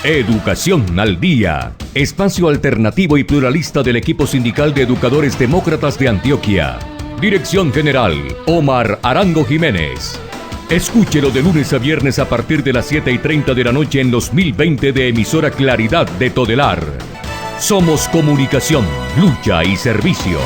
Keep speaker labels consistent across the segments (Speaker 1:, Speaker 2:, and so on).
Speaker 1: Educación al Día, espacio alternativo y pluralista del equipo sindical de educadores demócratas de Antioquia. Dirección General, Omar Arango Jiménez. Escúchelo de lunes a viernes a partir de las 7:30 de la noche en los 1020 de emisora Claridad de Todelar. Somos comunicación, lucha y servicio.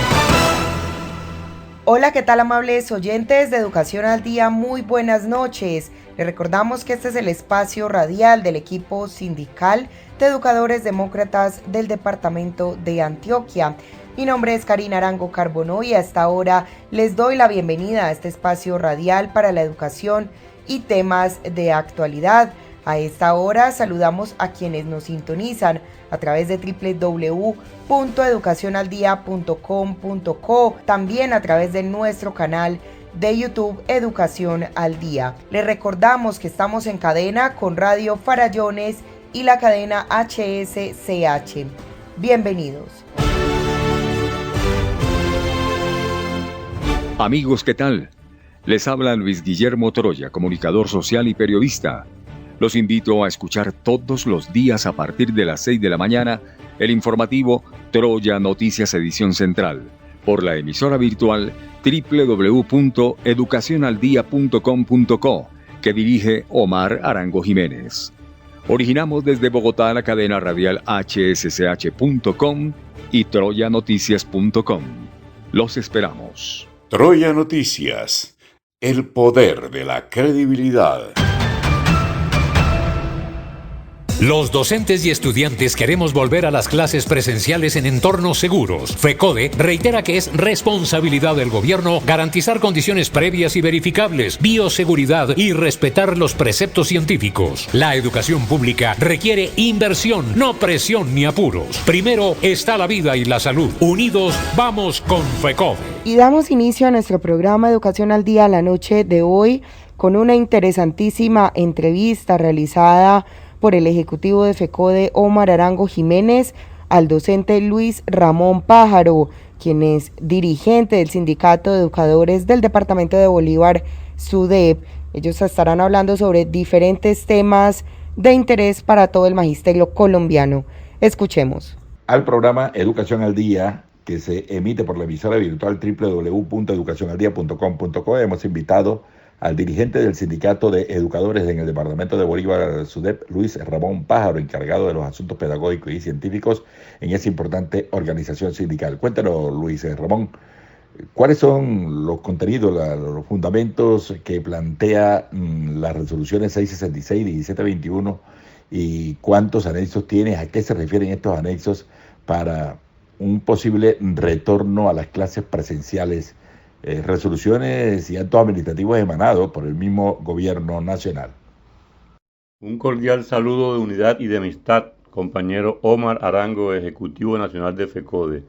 Speaker 2: Hola, ¿qué tal, amables oyentes de Educación al Día? Muy buenas noches. Les recordamos que este es el espacio radial del equipo sindical de educadores demócratas del departamento de Antioquia. Mi nombre es Karina Arango Carbonó y hasta ahora les doy la bienvenida a este espacio radial para la educación y temas de actualidad. A esta hora saludamos a quienes nos sintonizan a través de www.educacionaldia.com.co, también a través de nuestro canal de YouTube Educación al Día. Les recordamos que estamos en cadena con Radio Farallones y la cadena HSCH. Bienvenidos.
Speaker 3: Amigos, ¿qué tal? Les habla Luis Guillermo Troya, comunicador social y periodista. Los invito a escuchar todos los días a partir de las 6 de la mañana el informativo Troya Noticias Edición Central por la emisora virtual www.educacionaldia.com.co que dirige Omar Arango Jiménez. Originamos desde Bogotá la cadena radial hsch.com y troyanoticias.com. Los esperamos.
Speaker 4: Troya Noticias, el poder de la credibilidad.
Speaker 5: Los docentes y estudiantes queremos volver a las clases presenciales en entornos seguros. FECODE reitera que es responsabilidad del gobierno garantizar condiciones previas y verificables, bioseguridad y respetar los preceptos científicos. La educación pública requiere inversión, no presión ni apuros. Primero está la vida y la salud. Unidos vamos con FECODE.
Speaker 2: Y damos inicio a nuestro programa Educación al Día la noche de hoy con una interesantísima entrevista realizada por el ejecutivo de FECODE, Omar Arango Jiménez, al docente Luis Ramón Pájaro, quien es dirigente del Sindicato de Educadores del Departamento de Bolívar, SUDEP. Ellos estarán hablando sobre diferentes temas de interés para todo el magisterio colombiano. Escuchemos.
Speaker 6: Al programa Educación al Día, que se emite por la emisora virtual www.educacionaldia.com.co, hemos invitado al dirigente del Sindicato de Educadores en el Departamento de Bolívar, SUDEP, Luis Ramón Pájaro, encargado de los asuntos pedagógicos y científicos en esa importante organización sindical. Cuéntanos, Luis Ramón, ¿cuáles son los contenidos, los fundamentos que plantea las resoluciones 666 y 1721 y cuántos anexos tiene? ¿A qué se refieren estos anexos para un posible retorno a las clases presenciales? Resoluciones y actos administrativos emanados por el mismo gobierno nacional.
Speaker 7: Un cordial saludo de unidad y de amistad, compañero Omar Arango, Ejecutivo Nacional de FECODE.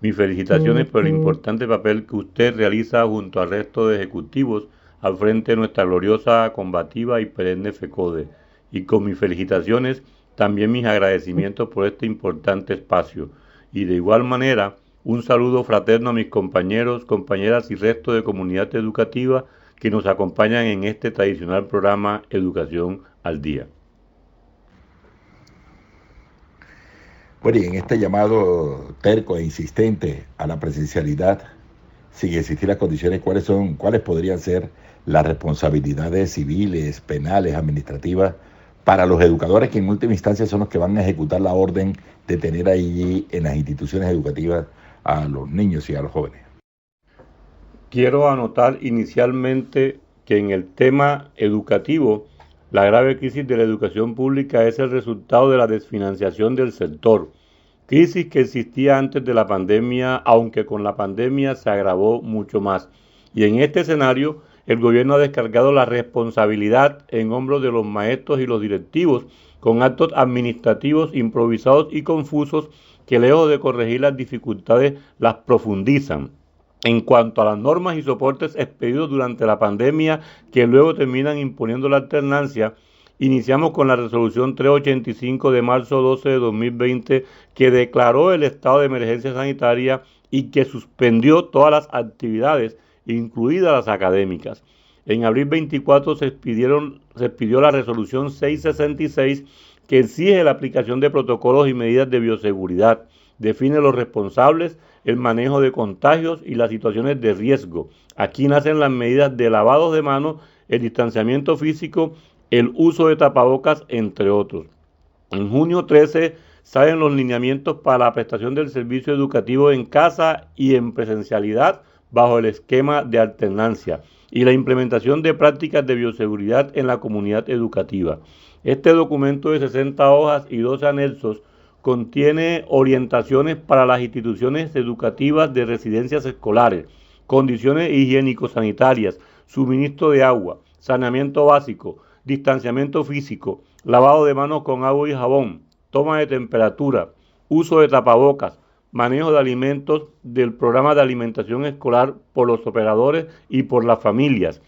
Speaker 7: Mis felicitaciones por el importante papel que usted realiza junto al resto de ejecutivos al frente de nuestra gloriosa, combativa y perenne FECODE. Y con mis felicitaciones, también mis agradecimientos por este importante espacio. Y de igual manera, un saludo fraterno a mis compañeros, compañeras y resto de comunidad educativa que nos acompañan en este tradicional programa Educación al Día.
Speaker 6: Bueno, y en este llamado terco e insistente a la presencialidad, sin existir las condiciones, ¿cuáles podrían ser las responsabilidades civiles, penales, administrativas para los educadores que en última instancia son los que van a ejecutar la orden de tener allí en las instituciones educativas a los niños y a los jóvenes?
Speaker 7: Quiero anotar inicialmente que en el tema educativo, la grave crisis de la educación pública es el resultado de la desfinanciación del sector, crisis que existía antes de la pandemia, aunque con la pandemia se agravó mucho más. Y en este escenario, el gobierno ha descargado la responsabilidad en hombros de los maestros y los directivos, con actos administrativos improvisados y confusos que lejos de corregir las dificultades, las profundizan. En cuanto a las normas y soportes expedidos durante la pandemia, que luego terminan imponiendo la alternancia, iniciamos con la resolución 385 de marzo 12 de 2020, que declaró el estado de emergencia sanitaria y que suspendió todas las actividades, incluidas las académicas. En abril 24 se expidió la resolución 666, que exige la aplicación de protocolos y medidas de bioseguridad, define los responsables, el manejo de contagios y las situaciones de riesgo. Aquí nacen las medidas de lavado de manos, el distanciamiento físico, el uso de tapabocas, entre otros. En junio 13 salen los lineamientos para la prestación del servicio educativo en casa y en presencialidad bajo el esquema de alternancia y la implementación de prácticas de bioseguridad en la comunidad educativa. Este documento de 60 hojas y 12 anexos contiene orientaciones para las instituciones educativas de residencias escolares, condiciones higiénico-sanitarias, suministro de agua, saneamiento básico, distanciamiento físico, lavado de manos con agua y jabón, toma de temperatura, uso de tapabocas, manejo de alimentos del programa de alimentación escolar por los operadores y por las familias,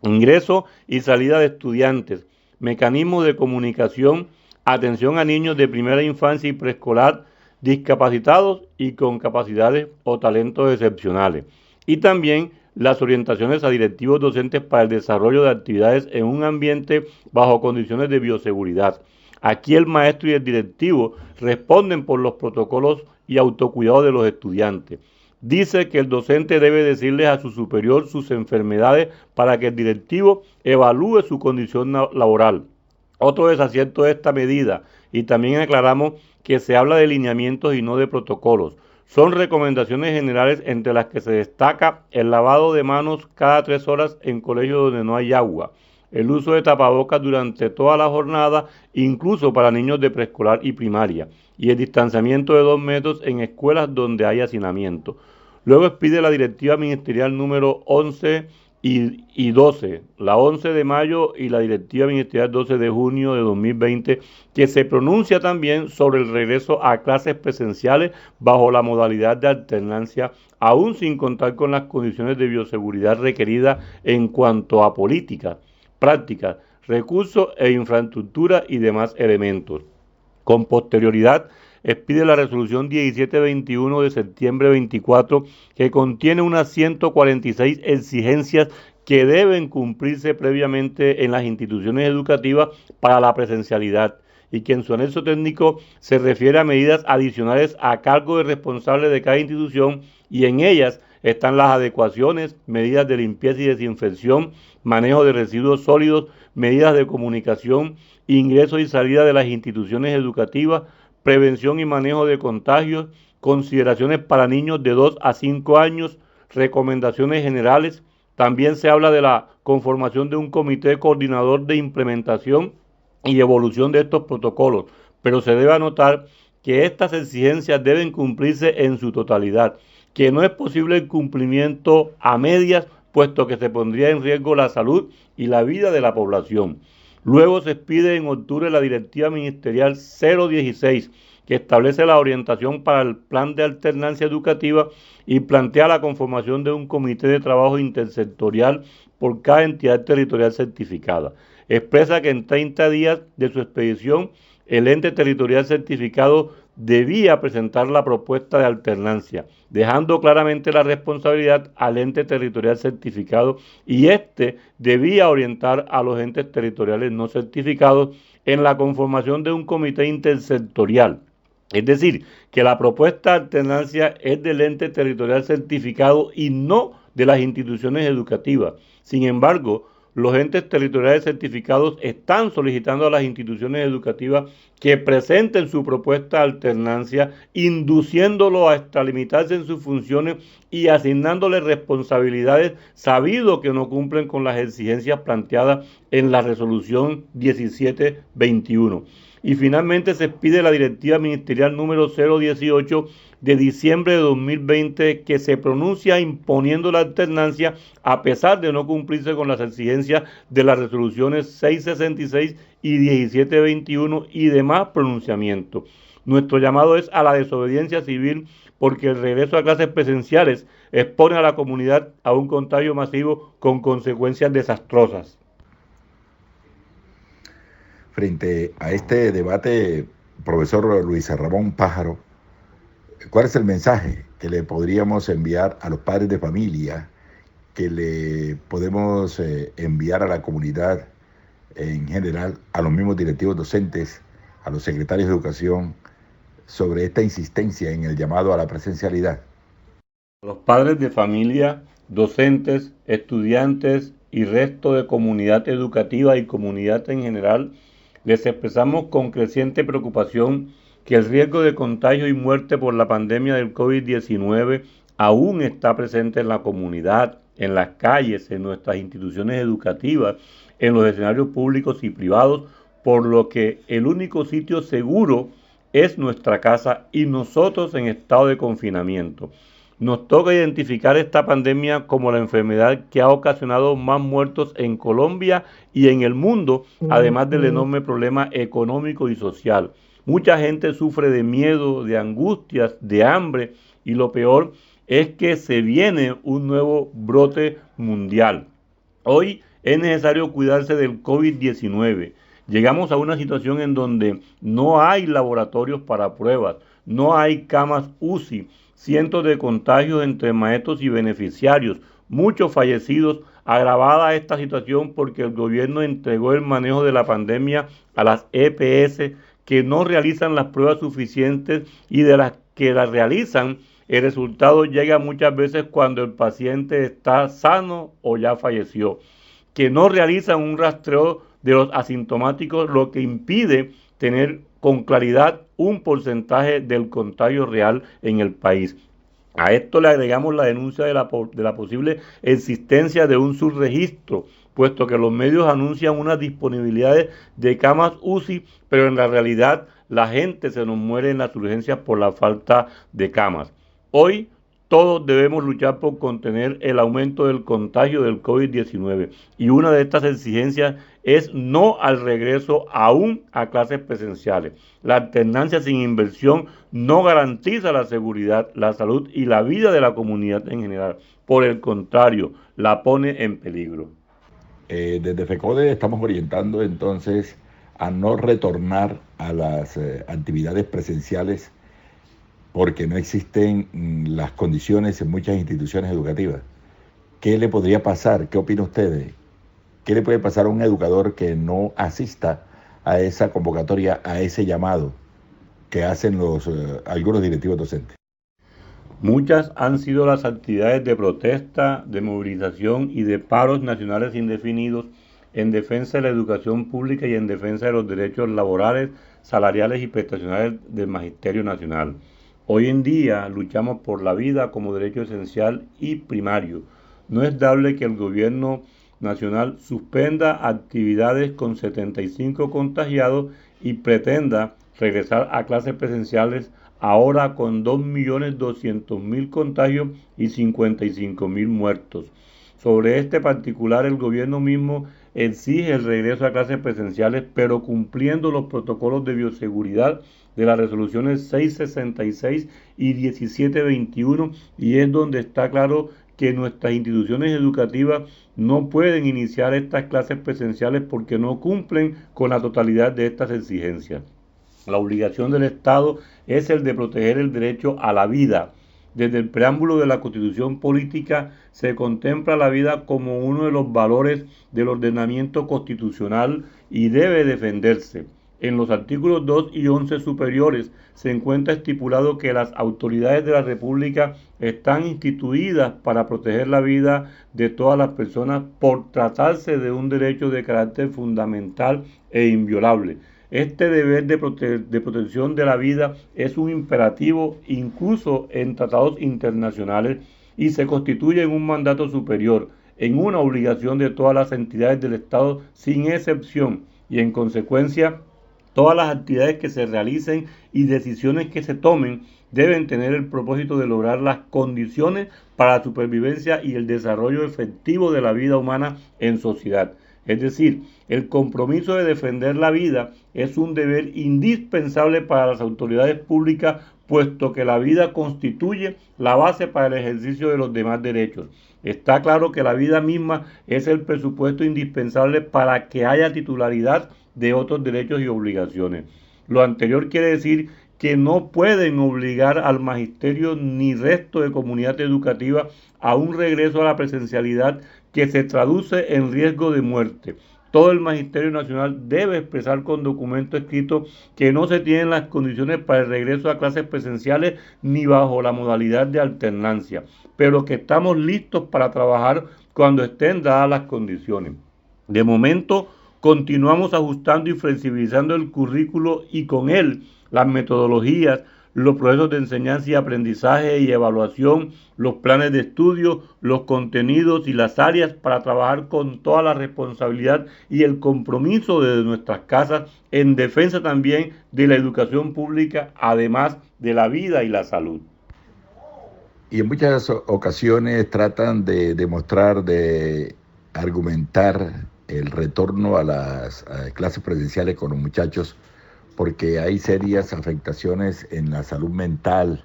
Speaker 7: ingreso y salida de estudiantes, mecanismos de comunicación, atención a niños de primera infancia y preescolar, discapacitados y con capacidades o talentos excepcionales. Y también las orientaciones a directivos docentes para el desarrollo de actividades en un ambiente bajo condiciones de bioseguridad. Aquí el maestro y el directivo responden por los protocolos y autocuidado de los estudiantes. Dice que el docente debe decirles a su superior sus enfermedades para que el directivo evalúe su condición laboral. Otro desacierto de esta medida, y también aclaramos que se habla de lineamientos y no de protocolos. Son recomendaciones generales entre las que se destaca el lavado de manos cada 3 horas en colegios donde no hay agua, el uso de tapabocas durante toda la jornada, incluso para niños de preescolar y primaria, y el distanciamiento de 2 metros en escuelas donde hay hacinamiento. Luego expide la directiva ministerial número 11 y 12, la 11 de mayo y la directiva ministerial 12 de junio de 2020, que se pronuncia también sobre el regreso a clases presenciales bajo la modalidad de alternancia, aún sin contar con las condiciones de bioseguridad requeridas en cuanto a políticas, prácticas, recursos e infraestructura y demás elementos. Con posterioridad, expide la resolución 1721 de septiembre 24, que contiene unas 146 exigencias que deben cumplirse previamente en las instituciones educativas para la presencialidad y que en su anexo técnico se refiere a medidas adicionales a cargo de responsables de cada institución, y en ellas están las adecuaciones, medidas de limpieza y desinfección, manejo de residuos sólidos, medidas de comunicación, ingreso y salida de las instituciones educativas, prevención y manejo de contagios, consideraciones para niños de 2 a 5 años, recomendaciones generales. También se habla de la conformación de un comité coordinador de implementación y evolución de estos protocolos, pero se debe anotar que estas exigencias deben cumplirse en su totalidad, que no es posible el cumplimiento a medias, puesto que se pondría en riesgo la salud y la vida de la población. Luego se expide en octubre la directiva ministerial 016, que establece la orientación para el plan de alternancia educativa y plantea la conformación de un comité de trabajo intersectorial por cada entidad territorial certificada. Expresa que en 30 días de su expedición, el ente territorial certificado debía presentar la propuesta de alternancia, dejando claramente la responsabilidad al ente territorial certificado, y éste debía orientar a los entes territoriales no certificados en la conformación de un comité intersectorial. Es decir, que la propuesta de alternancia es del ente territorial certificado y no de las instituciones educativas. Sin embargo, los entes territoriales certificados están solicitando a las instituciones educativas que presenten su propuesta de alternancia, induciéndolo a extralimitarse en sus funciones y asignándoles responsabilidades, sabido que no cumplen con las exigencias planteadas en la resolución 1721. Y finalmente se expide la directiva ministerial número 018 de diciembre de 2020, que se pronuncia imponiendo la alternancia a pesar de no cumplirse con las exigencias de las resoluciones 666 y 1721 y demás pronunciamientos. Nuestro llamado es a la desobediencia civil, porque el regreso a clases presenciales expone a la comunidad a un contagio masivo con consecuencias desastrosas.
Speaker 6: Frente a este debate, profesor Luis Ramón Pájaro, ¿cuál es el mensaje que le podríamos enviar a los padres de familia, que le podemos enviar a la comunidad en general, a los mismos directivos docentes a los secretarios de Educación sobre esta insistencia en el llamado a la presencialidad?
Speaker 7: Los padres de familia, docentes, estudiantes y resto de comunidad educativa y comunidad en general, les expresamos con creciente preocupación que el riesgo de contagio y muerte por la pandemia del COVID-19 aún está presente en la comunidad, en las calles, en nuestras instituciones educativas, en los escenarios públicos y privados, por lo que el único sitio seguro es nuestra casa y nosotros en estado de confinamiento. Nos toca identificar esta pandemia como la enfermedad que ha ocasionado más muertos en Colombia y en el mundo, además del enorme problema económico y social. Mucha gente sufre de miedo, de angustias, de hambre y lo peor es que se viene un nuevo brote mundial. Hoy es necesario cuidarse del COVID-19. Llegamos a una situación en donde no hay laboratorios para pruebas, no hay camas UCI, cientos de contagios entre maestros y beneficiarios, muchos fallecidos, agravada esta situación porque el gobierno entregó el manejo de la pandemia a las EPS que no realizan las pruebas suficientes y de las que las realizan, el resultado llega muchas veces cuando el paciente está sano o ya falleció, que no realizan un rastreo de los asintomáticos, lo que impide tener con claridad un porcentaje del contagio real en el país. A esto le agregamos la denuncia de la posible existencia de un subregistro, puesto que los medios anuncian unas disponibilidades de camas UCI, pero en la realidad la gente se nos muere en las urgencias por la falta de camas. Hoy todos debemos luchar por contener el aumento del contagio del COVID-19 y una de estas exigencias es no al regreso aún a clases presenciales. La alternancia sin inversión no garantiza la seguridad, la salud y la vida de la comunidad en general. Por el contrario, la pone en peligro.
Speaker 6: Desde FECODE estamos orientando entonces a no retornar a las actividades presenciales porque no existen las condiciones en muchas instituciones educativas. ¿Qué le podría pasar? ¿Qué opina usted? ¿Qué le puede pasar a un educador que no asista a esa convocatoria, a ese llamado que hacen algunos directivos docentes?
Speaker 7: Muchas han sido las actividades de protesta, de movilización y de paros nacionales indefinidos en defensa de la educación pública y en defensa de los derechos laborales, salariales y prestacionales del Magisterio Nacional. Hoy en día luchamos por la vida como derecho esencial y primario. No es dable que el gobierno nacional suspenda actividades con 75 contagiados y pretenda regresar a clases presenciales ahora con 2.200.000 contagios y 55.000 muertos. Sobre este particular, el gobierno mismo exige el regreso a clases presenciales, pero cumpliendo los protocolos de bioseguridad de las resoluciones 666 y 1721, y es donde está claro que nuestras instituciones educativas no pueden iniciar estas clases presenciales porque no cumplen con la totalidad de estas exigencias. La obligación del Estado es el de proteger el derecho a la vida. Desde el preámbulo de la Constitución Política se contempla la vida como uno de los valores del ordenamiento constitucional y debe defenderse. En los artículos 2 y 11 superiores se encuentra estipulado que las autoridades de la República están instituidas para proteger la vida de todas las personas por tratarse de un derecho de carácter fundamental e inviolable. Este deber de protección de la vida es un imperativo incluso en tratados internacionales y se constituye en un mandato superior, en una obligación de todas las entidades del Estado sin excepción y en consecuencia todas las actividades que se realicen y decisiones que se tomen deben tener el propósito de lograr las condiciones para la supervivencia y el desarrollo efectivo de la vida humana en sociedad. Es decir, el compromiso de defender la vida es un deber indispensable para las autoridades públicas, puesto que la vida constituye la base para el ejercicio de los demás derechos. Está claro que la vida misma es el presupuesto indispensable para que haya titularidad de otros derechos y obligaciones. Lo anterior quiere decir que no pueden obligar al magisterio ni resto de comunidad educativa a un regreso a la presencialidad que se traduce en riesgo de muerte. todo el Magisterio Nacional debe expresar con documento escrito que no se tienen las condiciones para el regreso a clases presenciales ni bajo la modalidad de alternancia, pero que estamos listos para trabajar cuando estén dadas las condiciones. De momento, continuamos ajustando y flexibilizando el currículo y con él las metodologías, los procesos de enseñanza y aprendizaje y evaluación, los planes de estudio, los contenidos y las áreas para trabajar con toda la responsabilidad y el compromiso de nuestras casas en defensa también de la educación pública, además de la vida y la salud.
Speaker 6: Y en muchas ocasiones tratan de demostrar, de argumentar el retorno a las clases presenciales con los muchachos, porque hay serias afectaciones en la salud mental,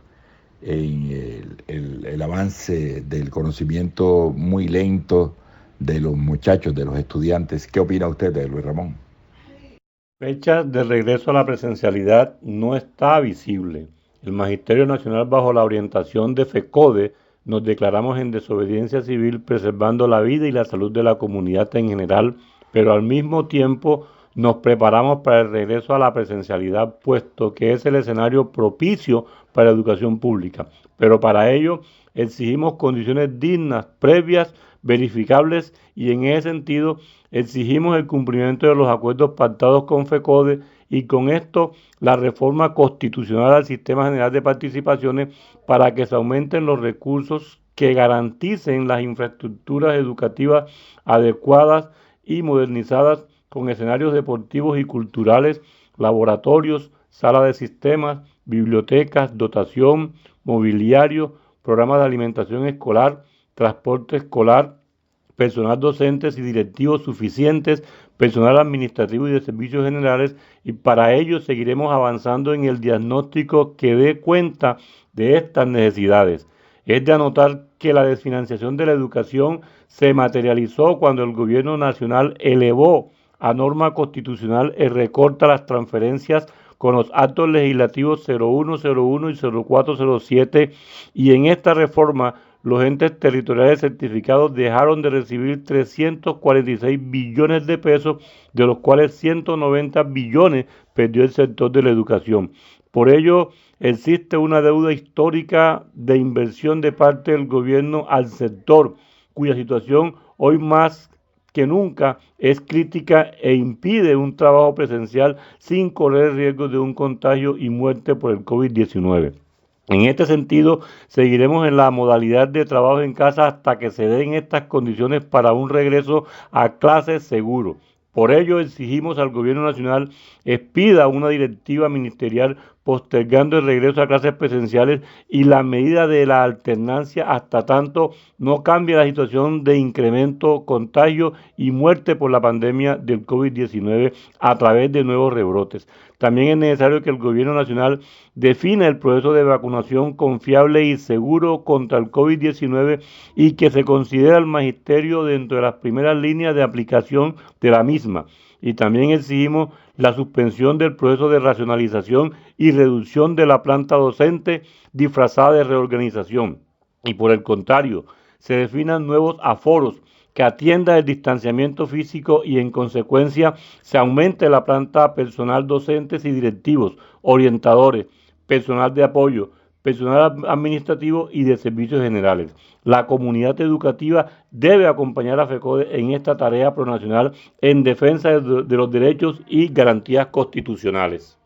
Speaker 6: en el avance del conocimiento muy lento de los muchachos, de los estudiantes. ¿Qué opina usted de Luis Ramón?
Speaker 7: Fecha de regreso a la presencialidad no está visible. El Magisterio Nacional, bajo la orientación de FECODE, nos declaramos en desobediencia civil preservando la vida y la salud de la comunidad en general, pero al mismo tiempo nos preparamos para el regreso a la presencialidad, puesto que es el escenario propicio para la educación pública. Pero para ello exigimos condiciones dignas, previas, verificables, y en ese sentido exigimos el cumplimiento de los acuerdos pactados con FECODE y con esto la reforma constitucional al Sistema General de Participaciones para que se aumenten los recursos que garanticen las infraestructuras educativas adecuadas y modernizadas con escenarios deportivos y culturales, laboratorios, sala de sistemas, bibliotecas, dotación, mobiliario, programas de alimentación escolar, transporte escolar, personal docentes y directivos suficientes, personal administrativo y de servicios generales, y para ello seguiremos avanzando en el diagnóstico que dé cuenta de estas necesidades. Es de anotar que la desfinanciación de la educación se materializó cuando el gobierno nacional elevó a norma constitucional el recorte a las transferencias con los actos legislativos 0101 y 0407, y en esta reforma los entes territoriales certificados dejaron de recibir 346 billones de pesos, de los cuales 190 billones perdió el sector de la educación. Por ello, existe una deuda histórica de inversión de parte del gobierno al sector, cuya situación hoy más que nunca es crítica e impide un trabajo presencial sin correr riesgo de un contagio y muerte por el COVID-19. En este sentido, seguiremos en la modalidad de trabajo en casa hasta que se den estas condiciones para un regreso a clases seguro. Por ello, exigimos al Gobierno Nacional expida una directiva ministerial postergando el regreso a clases presenciales y la medida de la alternancia hasta tanto no cambie la situación de incremento, contagio y muerte por la pandemia del COVID-19 a través de nuevos rebrotes. También es necesario que el Gobierno Nacional defina el proceso de vacunación confiable y seguro contra el COVID-19 y que se considere al magisterio dentro de las primeras líneas de aplicación de la misma. Y también exigimos la suspensión del proceso de racionalización y reducción de la planta docente disfrazada de reorganización. Y por el contrario, se definan nuevos aforos que atienda el distanciamiento físico y en consecuencia se aumente la planta personal docentes y directivos, orientadores, personal de apoyo, personal administrativo y de servicios generales. La comunidad educativa debe acompañar a FECODE en esta tarea pronacional en defensa de los derechos y garantías constitucionales.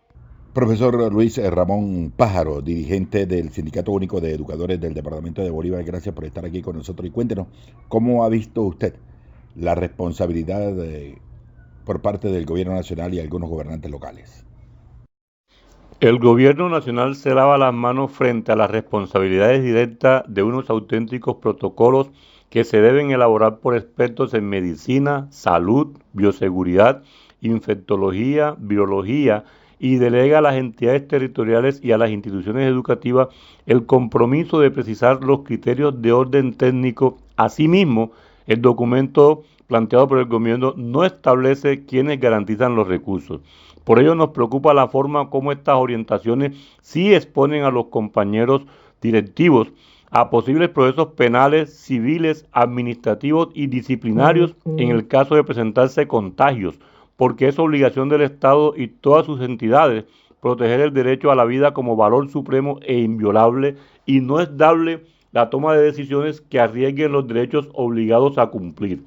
Speaker 6: Profesor Luis Ramón Pájaro, dirigente del Sindicato Único de Educadores del Departamento de Bolívar, gracias por estar aquí con nosotros y cuéntenos cómo ha visto usted la responsabilidad por parte del Gobierno Nacional y algunos gobernantes locales.
Speaker 7: El Gobierno Nacional se lava las manos frente a las responsabilidades directas de unos auténticos protocolos que se deben elaborar por expertos en medicina, salud, bioseguridad, infectología, virología, y delega a las entidades territoriales y a las instituciones educativas el compromiso de precisar los criterios de orden técnico. Asimismo, el documento planteado por el gobierno no establece quiénes garantizan los recursos. Por ello nos preocupa la forma como estas orientaciones sí exponen a los compañeros directivos a posibles procesos penales, civiles, administrativos y disciplinarios en el caso de presentarse contagios, porque es obligación del Estado y todas sus entidades proteger el derecho a la vida como valor supremo e inviolable, y no es dable la toma de decisiones que arriesguen los derechos obligados a cumplir.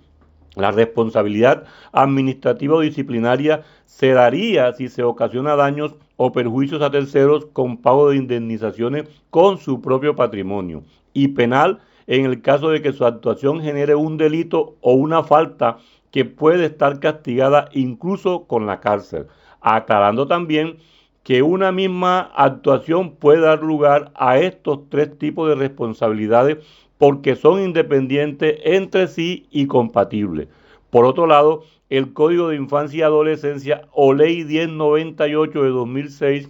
Speaker 7: La responsabilidad administrativa o disciplinaria se daría si se ocasiona daños o perjuicios a terceros con pago de indemnizaciones con su propio patrimonio, y penal en el caso de que su actuación genere un delito o una falta que puede estar castigada incluso con la cárcel, aclarando también que una misma actuación puede dar lugar a estos tres tipos de responsabilidades porque son independientes entre sí y compatibles. Por otro lado, el Código de Infancia y Adolescencia o Ley 1098 de 2006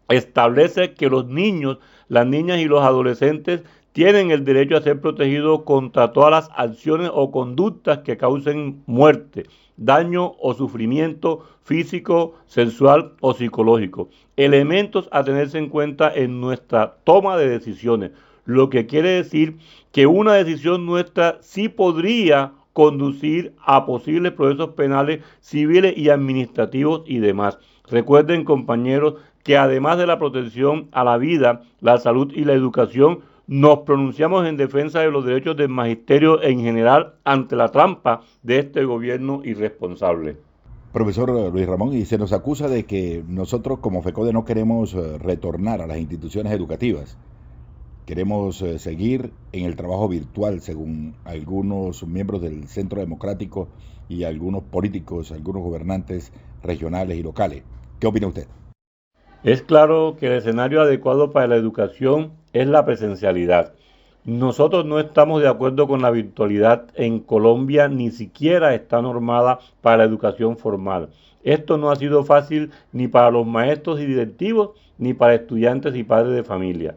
Speaker 7: establece que los niños, las niñas y los adolescentes tienen el derecho a ser protegidos contra todas las acciones o conductas que causen muerte, daño o sufrimiento físico, sexual o psicológico. Elementos a tenerse en cuenta en nuestra toma de decisiones, lo que quiere decir que una decisión nuestra sí podría conducir a posibles procesos penales, civiles y administrativos y demás. Recuerden, compañeros, que además de la protección a la vida, la salud y la educación, nos pronunciamos en defensa de los derechos del magisterio en general ante la trampa de este gobierno irresponsable.
Speaker 6: Profesor Luis Ramón, y se nos acusa de que nosotros como FECODE no queremos retornar a las instituciones educativas. Queremos seguir en el trabajo virtual, según algunos miembros del Centro Democrático y algunos políticos, algunos gobernantes regionales y locales. ¿Qué opina usted?
Speaker 7: Es claro que el escenario adecuado para la educación es la presencialidad. Nosotros no estamos de acuerdo con la virtualidad. En Colombia ni siquiera está normada para la educación formal. Esto no ha sido fácil ni para los maestros y directivos, ni para estudiantes y padres de familia.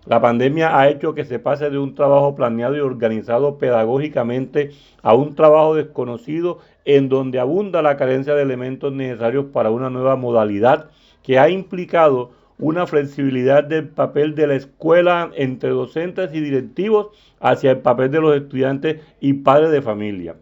Speaker 7: La pandemia ha hecho que se pase de un trabajo planeado y organizado pedagógicamente a un trabajo desconocido en donde abunda la carencia de elementos necesarios para una nueva modalidad que ha implicado una flexibilidad del papel de la escuela entre docentes y directivos hacia el papel de los estudiantes y padres de familia.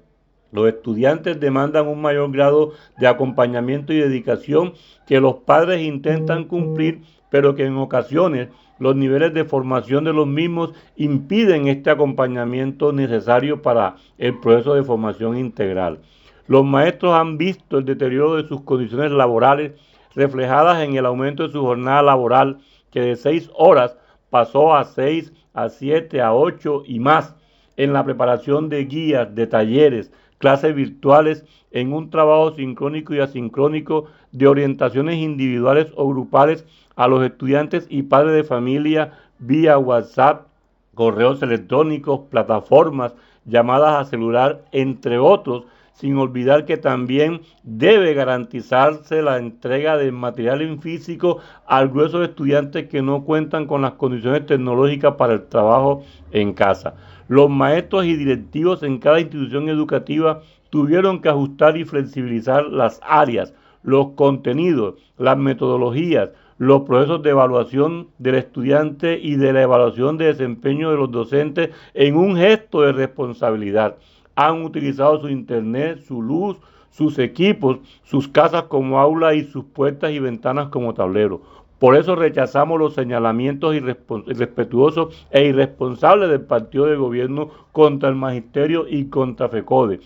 Speaker 7: Los estudiantes demandan un mayor grado de acompañamiento y dedicación que los padres intentan cumplir, pero que en ocasiones los niveles de formación de los mismos impiden este acompañamiento necesario para el proceso de formación integral. Los maestros han visto el deterioro de sus condiciones laborales reflejadas en el aumento de su jornada laboral, que de 6 horas pasó a 6, a 7, a 8 y más, en la preparación de guías, de talleres, clases virtuales, en un trabajo sincrónico y asincrónico de orientaciones individuales o grupales a los estudiantes y padres de familia vía WhatsApp, correos electrónicos, plataformas, llamadas a celular, entre otros, sin olvidar que también debe garantizarse la entrega de material en físico al grueso de estudiantes que no cuentan con las condiciones tecnológicas para el trabajo en casa. Los maestros y directivos en cada institución educativa tuvieron que ajustar y flexibilizar las áreas, los contenidos, las metodologías, los procesos de evaluación del estudiante y de la evaluación de desempeño de los docentes en un gesto de responsabilidad. Han utilizado su internet, su luz, sus equipos, sus casas como aula y sus puertas y ventanas como tablero. Por eso rechazamos los señalamientos irrespetuosos e irresponsables del partido de gobierno contra el magisterio y contra FECODE.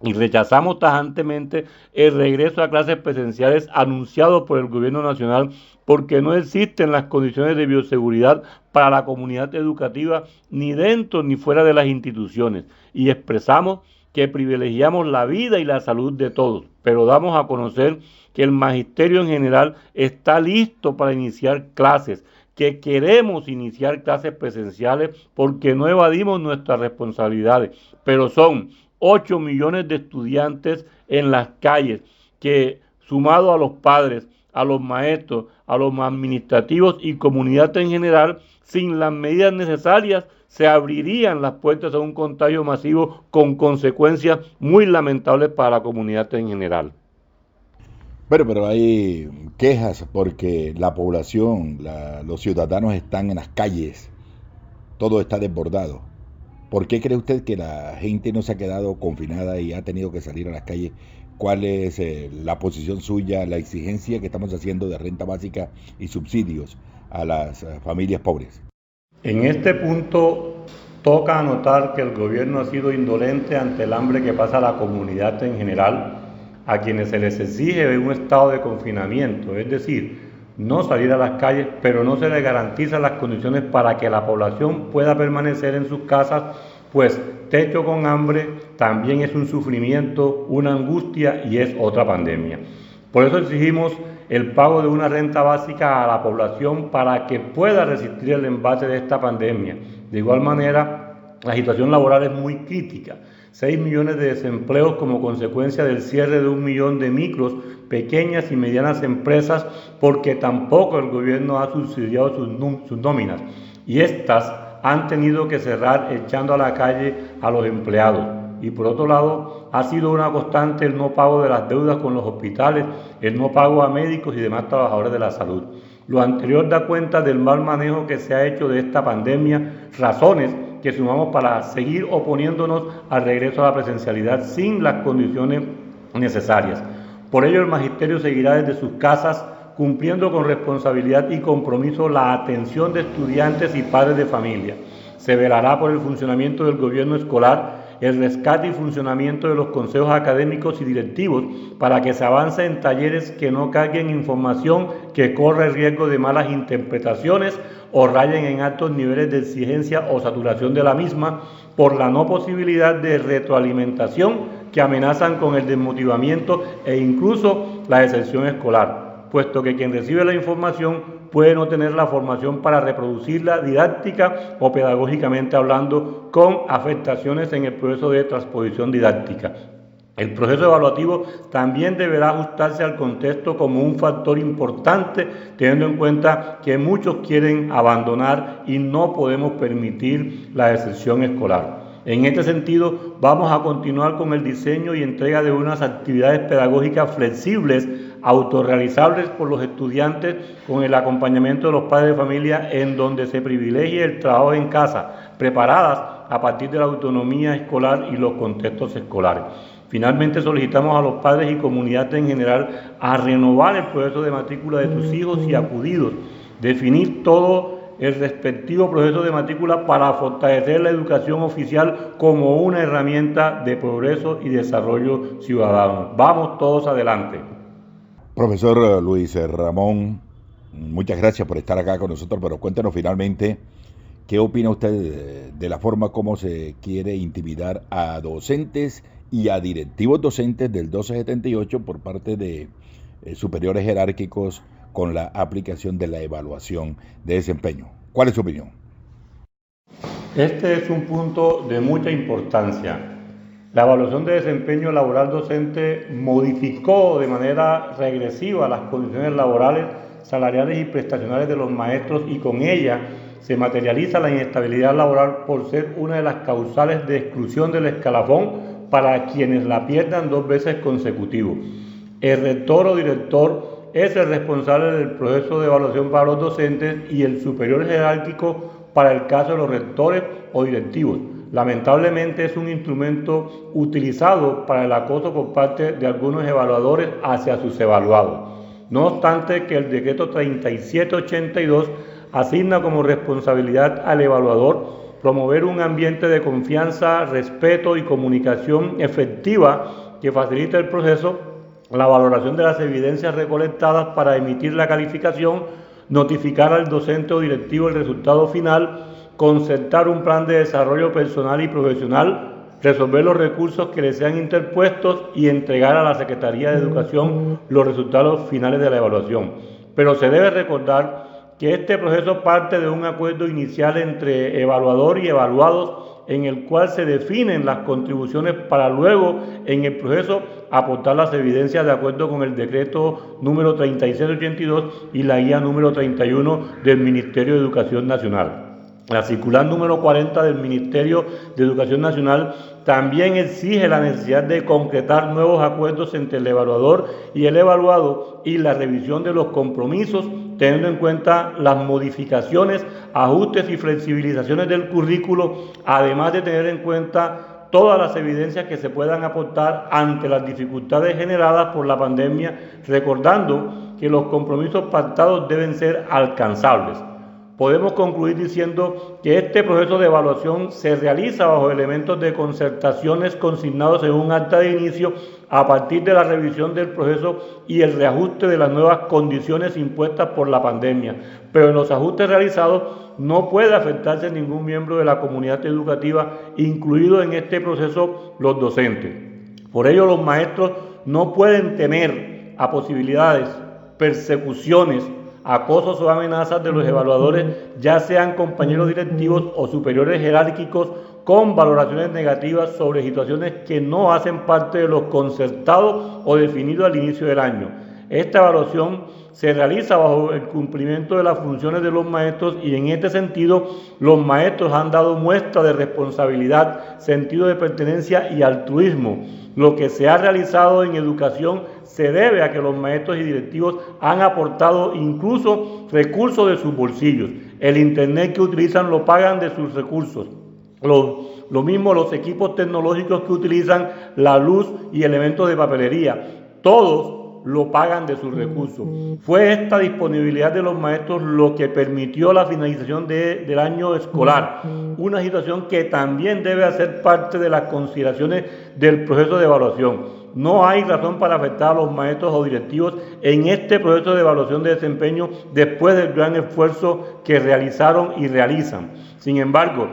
Speaker 7: Y rechazamos tajantemente el regreso a clases presenciales anunciado por el gobierno nacional porque no existen las condiciones de bioseguridad para la comunidad educativa ni dentro ni fuera de las instituciones. Y expresamos que privilegiamos la vida y la salud de todos, pero damos a conocer que el magisterio en general está listo para iniciar clases, que queremos iniciar clases presenciales porque no evadimos nuestras responsabilidades, pero son 8 millones de estudiantes en las calles que, sumado a los padres, a los maestros, a los administrativos y comunidad en general, sin las medidas necesarias, se abrirían las puertas a un contagio masivo con consecuencias muy lamentables para la comunidad en general.
Speaker 6: Bueno, pero hay quejas porque la población, los ciudadanos están en las calles todo está desbordado. ¿Por qué cree usted que la gente no se ha quedado confinada y ha tenido que salir a las calles? ¿Cuál es la posición suya, la exigencia que estamos haciendo de renta básica y subsidios a las familias pobres?
Speaker 7: En este punto toca anotar que el gobierno ha sido indolente ante el hambre que pasa a la comunidad en general, a quienes se les exige un estado de confinamiento, es decir, no salir a las calles, pero no se les garantizan las condiciones para que la población pueda permanecer en sus casas, pues techo con hambre también es un sufrimiento, una angustia y es otra pandemia. Por eso exigimos el pago de una renta básica a la población para que pueda resistir el embate de esta pandemia. De igual manera, la situación laboral es muy crítica. 6 millones de desempleos como consecuencia del cierre de 1 millón de micros, pequeñas y medianas empresas, porque tampoco el gobierno ha subsidiado sus nóminas. Y estas han tenido que cerrar echando a la calle a los empleados. Y por otro lado, ha sido una constante el no pago de las deudas con los hospitales, el no pago a médicos y demás trabajadores de la salud. Lo anterior da cuenta del mal manejo que se ha hecho de esta pandemia, razones que sumamos para seguir oponiéndonos al regreso a la presencialidad sin las condiciones necesarias. Por ello, el magisterio seguirá desde sus casas cumpliendo con responsabilidad y compromiso la atención de estudiantes y padres de familia. Se velará por el funcionamiento del gobierno escolar, el rescate y funcionamiento de los consejos académicos y directivos para que se avance en talleres que no carguen información que corre el riesgo de malas interpretaciones o rayen en altos niveles de exigencia o saturación de la misma por la no posibilidad de retroalimentación que amenazan con el desmotivamiento e incluso la deserción escolar, puesto que quien recibe la información puede no tener la formación para reproducirla didáctica o pedagógicamente hablando, con afectaciones en el proceso de transposición didáctica. El proceso evaluativo también deberá ajustarse al contexto como un factor importante, teniendo en cuenta que muchos quieren abandonar y no podemos permitir la deserción escolar. En este sentido, vamos a continuar con el diseño y entrega de unas actividades pedagógicas flexibles, autorrealizables por los estudiantes, con el acompañamiento de los padres de familia, en donde se privilegie el trabajo en casa, preparadas a partir de la autonomía escolar y los contextos escolares. Finalmente, solicitamos a los padres y comunidad en general a renovar el proceso de matrícula de sus hijos y acudidos, definir todo el respectivo proceso de matrícula para fortalecer la educación oficial como una herramienta de progreso y desarrollo ciudadano. Vamos todos adelante.
Speaker 6: Profesor Luis Ramón, muchas gracias por estar acá con nosotros, pero cuéntenos finalmente, ¿qué opina usted de la forma como se quiere intimidar a docentes y a directivos docentes del 1278 por parte de superiores jerárquicos con la aplicación de la evaluación de desempeño? ¿Cuál es su opinión?
Speaker 7: Este es un punto de mucha importancia. La evaluación de desempeño laboral docente modificó de manera regresiva las condiciones laborales, salariales y prestacionales de los maestros, y con ella se materializa la inestabilidad laboral por ser una de las causales de exclusión del escalafón para quienes la pierdan 2 veces consecutivos. El rector o director es el responsable del proceso de evaluación para los docentes y el superior jerárquico para el caso de los rectores o directivos. Lamentablemente es un instrumento utilizado para el acoso por parte de algunos evaluadores hacia sus evaluados. No obstante que el decreto 3782 asigna como responsabilidad al evaluador promover un ambiente de confianza, respeto y comunicación efectiva que facilite el proceso, la valoración de las evidencias recolectadas para emitir la calificación, notificar al docente o directivo el resultado final, concertar un plan de desarrollo personal y profesional, resolver los recursos que le sean interpuestos y entregar a la Secretaría de Educación los resultados finales de la evaluación. Pero se debe recordar que este proceso parte de un acuerdo inicial entre evaluador y evaluados, en el cual se definen las contribuciones para luego, en el proceso, aportar las evidencias de acuerdo con el decreto número 3682 y la guía número 31 del Ministerio de Educación Nacional. La circular número 40 del Ministerio de Educación Nacional también exige la necesidad de concretar nuevos acuerdos entre el evaluador y el evaluado y la revisión de los compromisos, teniendo en cuenta las modificaciones, ajustes y flexibilizaciones del currículo, además de tener en cuenta todas las evidencias que se puedan aportar ante las dificultades generadas por la pandemia, recordando que los compromisos pactados deben ser alcanzables. Podemos concluir diciendo que este proceso de evaluación se realiza bajo elementos de concertaciones consignados en un acta de inicio a partir de la revisión del proceso y el reajuste de las nuevas condiciones impuestas por la pandemia. Pero en los ajustes realizados no puede afectarse ningún miembro de la comunidad educativa, incluido en este proceso los docentes. Por ello, los maestros no pueden temer a posibilidades, persecuciones, acosos o amenazas de los evaluadores, ya sean compañeros directivos o superiores jerárquicos, con valoraciones negativas sobre situaciones que no hacen parte de los concertados o definidos al inicio del año. Esta evaluación se realiza bajo el cumplimiento de las funciones de los maestros y en este sentido los maestros han dado muestra de responsabilidad, sentido de pertenencia y altruismo. Lo que se ha realizado en educación se debe a que los maestros y directivos han aportado incluso recursos de sus bolsillos. El internet que utilizan lo pagan de sus recursos. Lo mismo los equipos tecnológicos que utilizan, la luz y elementos de papelería. Todos lo pagan de sus recursos. Fue esta disponibilidad de los maestros lo que permitió la finalización del año escolar, una situación que también debe hacer parte de las consideraciones del proceso de evaluación. No hay razón para afectar a los maestros o directivos en este proceso de evaluación de desempeño después del gran esfuerzo que realizaron y realizan. Sin embargo,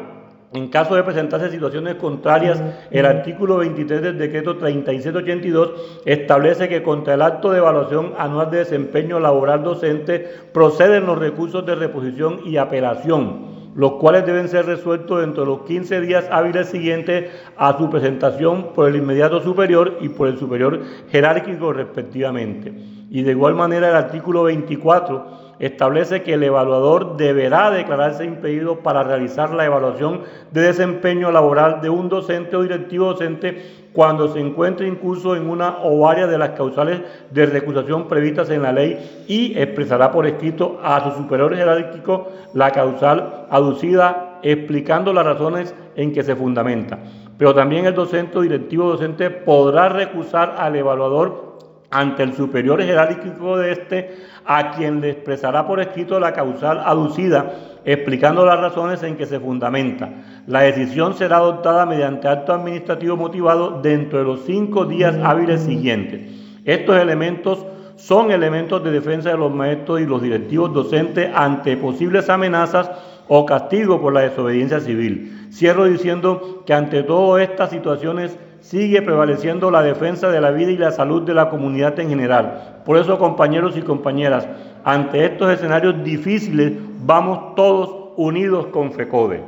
Speaker 7: en caso de presentarse situaciones contrarias, el artículo 23 del decreto 3782 establece que contra el acto de evaluación anual de desempeño laboral docente proceden los recursos de reposición y apelación, los cuales deben ser resueltos dentro de los 15 días hábiles siguientes a su presentación por el inmediato superior y por el superior jerárquico respectivamente. Y de igual manera el artículo 24 establece que el evaluador deberá declararse impedido para realizar la evaluación de desempeño laboral de un docente o directivo docente cuando se encuentre incurso en una o varias de las causales de recusación previstas en la ley y expresará por escrito a su superior jerárquico la causal aducida, explicando las razones en que se fundamenta. Pero también el docente o directivo docente podrá recusar al evaluador ante el superior jerárquico de este, a quien le expresará por escrito la causal aducida, explicando las razones en que se fundamenta. La decisión será adoptada mediante acto administrativo motivado dentro de los 5 días hábiles siguientes. Estos elementos son elementos de defensa de los maestros y los directivos docentes ante posibles amenazas o castigo por la desobediencia civil. Cierro diciendo que ante todas estas situaciones sigue prevaleciendo la defensa de la vida y la salud de la comunidad en general. Por eso, compañeros y compañeras, ante estos escenarios difíciles, vamos todos unidos con FECODE.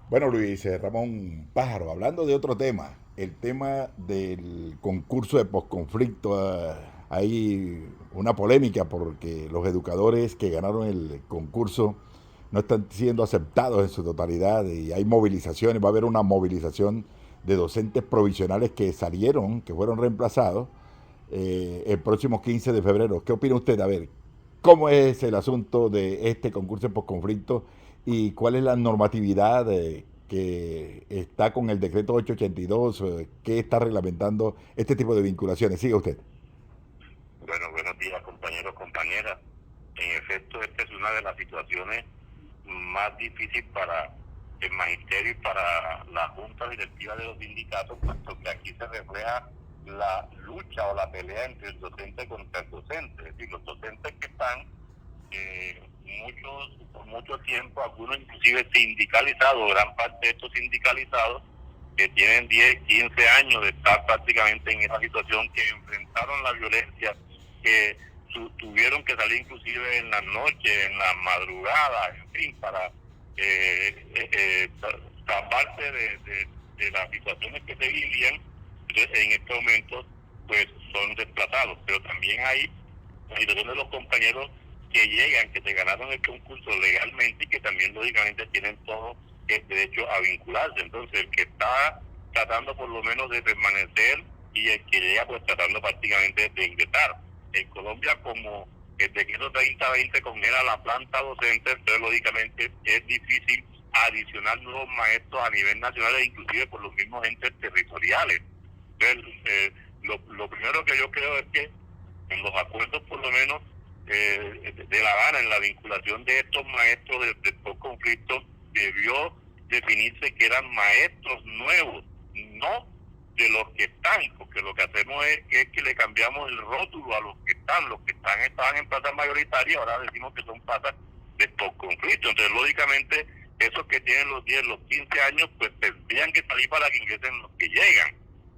Speaker 6: Bueno, Luis Ramón Pájaro, hablando de otro tema, el tema del concurso de posconflicto. Hay una polémica porque los educadores que ganaron el concurso no están siendo aceptados en su totalidad y hay movilizaciones, va a haber una movilización de docentes provisionales que salieron, que fueron reemplazados el próximo 15 de febrero. ¿Qué opina usted? A ver, ¿cómo es el asunto de este concurso de posconflicto y cuál es la normatividad que está con el decreto 882 que está reglamentando este tipo de vinculaciones? Siga usted.
Speaker 8: Bueno, buenos días, compañeros, compañeras. En efecto, esta es una de las situaciones más difíciles para el magisterio y para la junta directiva de los sindicatos, puesto que aquí se refleja la lucha o la pelea entre el docente contra el docente. Es decir, los docentes que están, por mucho tiempo, algunos inclusive sindicalizados, gran parte de estos sindicalizados, que tienen 10, 15 años de estar prácticamente en esa situación, que enfrentaron la violencia, que tuvieron que salir inclusive en las noches, en las madrugadas, en fin, para parte de las situaciones que se vivían. En estos momentos pues son desplazados, pero también hay la situación de los compañeros que llegan, que se ganaron el concurso legalmente y que también lógicamente tienen todo el derecho a vincularse. Entonces el que está tratando por lo menos de permanecer y el que llega pues tratando prácticamente de ingresar. En Colombia, como el decreto 3020 congela la planta docente, entonces lógicamente es difícil adicionar nuevos maestros a nivel nacional e inclusive por los mismos entes territoriales. Entonces, lo primero que yo creo es que en los acuerdos por lo menos de La Habana, en la vinculación de estos maestros de post-conflicto, debió definirse que eran maestros nuevos, no de los que están, porque lo que hacemos es que le cambiamos el rótulo a los que estaban en plazas mayoritarias, ahora decimos que son plazas de post-conflicto. Entonces, lógicamente, esos que tienen los 10, los 15 años, pues tendrían que salir para que ingresen los que llegan.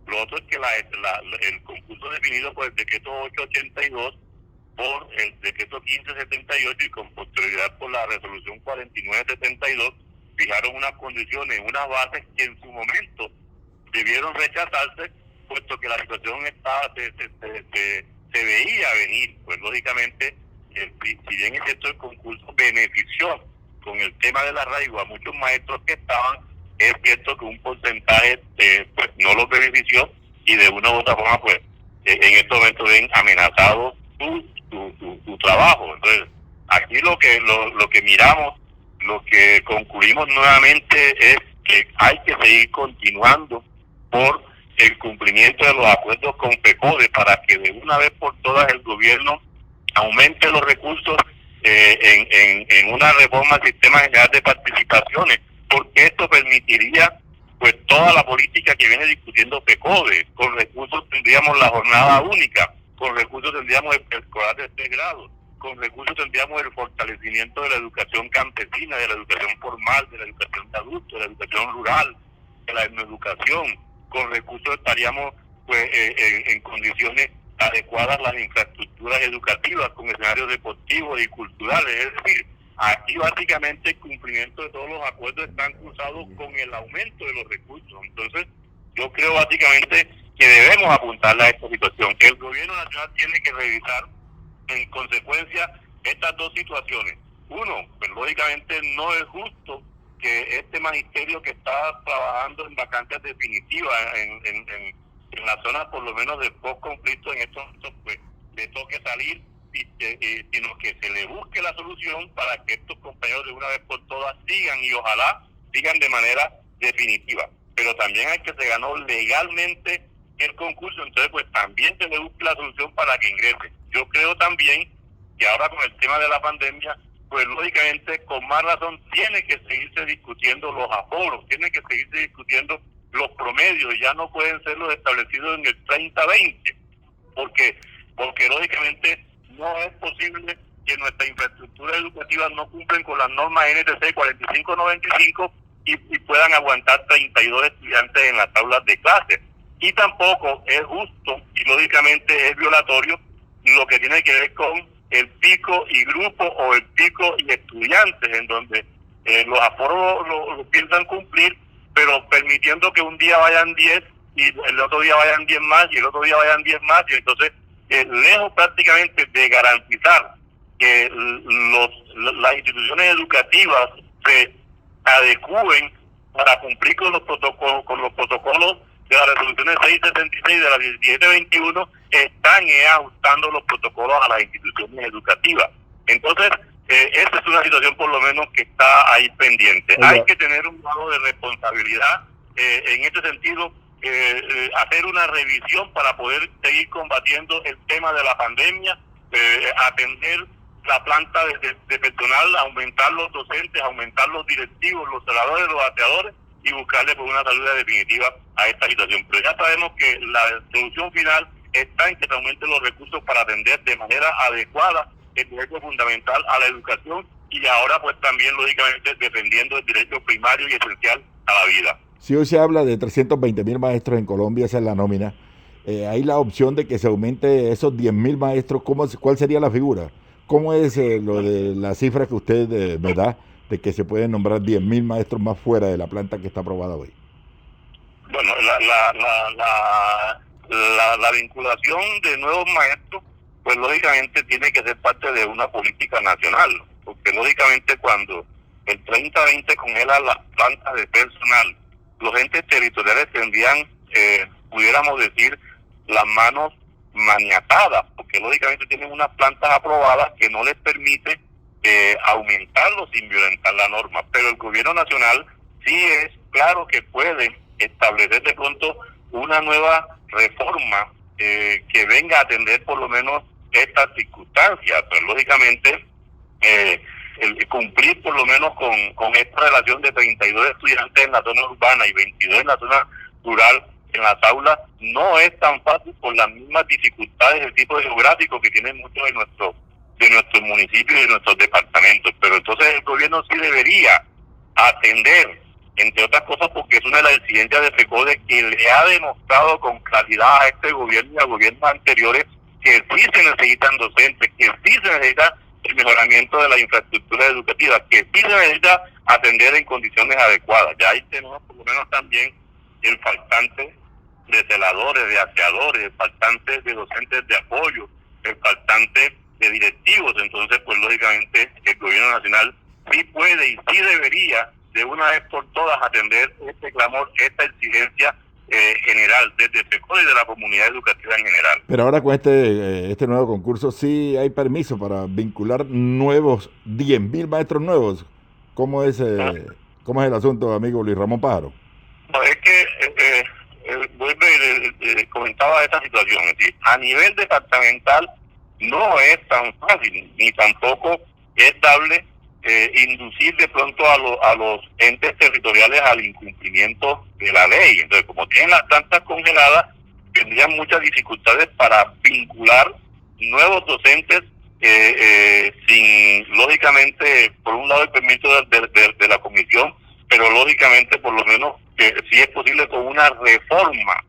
Speaker 8: Lo otro es que el concurso definido por el decreto 882, por el decreto 1578 y con posterioridad por la resolución 4972, fijaron unas condiciones, unas bases que en su momento debieron rechazarse, puesto que la situación se veía venir. Pues lógicamente, si bien es cierto, el concurso benefició con el tema del arraigo a muchos maestros que estaban, es cierto que un porcentaje pues no los benefició y de una u otra forma pues en estos momentos ven amenazado su trabajo. Entonces aquí lo que miramos, lo que concluimos nuevamente es que hay que seguir continuando por el cumplimiento de los acuerdos con FECODE para que de una vez por todas el gobierno aumente los recursos en una reforma al sistema general de participaciones, porque esto permitiría pues toda la política que viene discutiendo FECODE. Con recursos tendríamos la jornada única, con recursos tendríamos el preescolar de 3 grados, con recursos tendríamos el fortalecimiento de la educación campesina, de la educación formal, de la educación de adultos, de la educación rural, de la educación. Con recursos estaríamos pues en condiciones adecuadas las infraestructuras educativas, con escenarios deportivos y culturales. Es decir, aquí básicamente el cumplimiento de todos los acuerdos están cruzados con el aumento de los recursos. Entonces, yo creo básicamente que debemos apuntarle a esta situación. El gobierno nacional tiene que revisar en consecuencia estas dos situaciones. Uno, pues lógicamente no es justo que este magisterio que está trabajando en vacantes definitivas en la zona por lo menos de post-conflicto en estos pues le toque salir, sino que se le busque la solución para que estos compañeros de una vez por todas sigan y ojalá sigan de manera definitiva. Pero también hay que se ganó legalmente el concurso, entonces pues también se le busque la solución para que ingrese. Yo creo también que ahora con el tema de la pandemia, pues lógicamente con más razón tiene que seguirse discutiendo los aforos, tiene que seguirse discutiendo los promedios, ya no pueden ser los establecidos en el 30-20, porque lógicamente no es posible que nuestra infraestructura educativa no cumplen con las normas NTC 4595 y puedan aguantar 32 estudiantes en las aulas de clase. Y tampoco es justo y lógicamente es violatorio lo que tiene que ver con el pico y grupo o el pico y estudiantes, en donde los aforos lo piensan cumplir, pero permitiendo que un día vayan 10 y el otro día vayan 10 más y el otro día vayan 10 más, y entonces lejos prácticamente de garantizar que las instituciones educativas se adecúen para cumplir con los protocolos de las resoluciones 676 y de la 1721, están ajustando los protocolos a las instituciones educativas. Entonces, esa es una situación por lo menos que está ahí pendiente. Oiga, hay que tener un grado de responsabilidad en este sentido, hacer una revisión para poder seguir combatiendo el tema de la pandemia, atender la planta de personal, aumentar los docentes, aumentar los directivos, los celadores, los bateadores y buscarle por una salida definitiva a esta situación. Pero ya sabemos que la solución final está en que se aumenten los recursos para atender de manera adecuada el derecho fundamental a la educación y ahora pues también lógicamente defendiendo el derecho primario y esencial a la vida.
Speaker 6: Si hoy se habla de 320.000 maestros en Colombia, esa es la nómina, hay la opción de que se aumente esos 10.000 maestros. ¿Cuál sería la figura? ¿Cómo es lo de la cifra que usted me da de que se pueden nombrar 10.000 maestros más fuera de la planta que está aprobada hoy?
Speaker 8: Bueno, la vinculación de nuevos maestros pues lógicamente tiene que ser parte de una política nacional, porque lógicamente cuando el 30-20 congela las plantas de personal, los entes territoriales tendrían, pudiéramos decir, las manos maniatadas, porque lógicamente tienen unas plantas aprobadas que no les permite aumentarlo sin violentar la norma, pero el gobierno nacional sí es claro que puede establecer de pronto una nueva reforma que venga a atender por lo menos estas circunstancias, pero lógicamente el cumplir por lo menos con esta relación de 32 estudiantes en la zona urbana y 22 en la zona rural en las aulas no es tan fácil por las mismas dificultades del tipo geográfico que tienen muchos de nuestros municipios y de nuestros departamentos. Pero entonces el gobierno sí debería atender, entre otras cosas porque es una de las exigencias de FECODE, que le ha demostrado con claridad a este gobierno y a gobiernos anteriores que sí se necesitan docentes, que sí se necesita el mejoramiento de la infraestructura educativa, que sí se necesita atender en condiciones adecuadas. Ya ahí tenemos por lo menos también el faltante de celadores, de aseadores, el faltante de docentes de apoyo, el faltante de directivos. Entonces, pues lógicamente el gobierno nacional sí puede y sí debería de una vez por todas atender este clamor, esta exigencia general desde FECODE y de la comunidad educativa en general.
Speaker 6: Pero ahora con este nuevo concurso sí hay permiso para vincular nuevos 10.000 maestros nuevos. ¿Cómo es el asunto, amigo Luis Ramón Pájaro?
Speaker 8: No, es que vuelve y comentaba esta situación, es decir, a nivel departamental no es tan fácil, ni tampoco es dable inducir de pronto a los entes territoriales al incumplimiento de la ley. Entonces, como tienen las plantas congeladas, tendrían muchas dificultades para vincular nuevos docentes sin, lógicamente, por un lado el permiso de la comisión, pero lógicamente por lo menos sí es posible con una reforma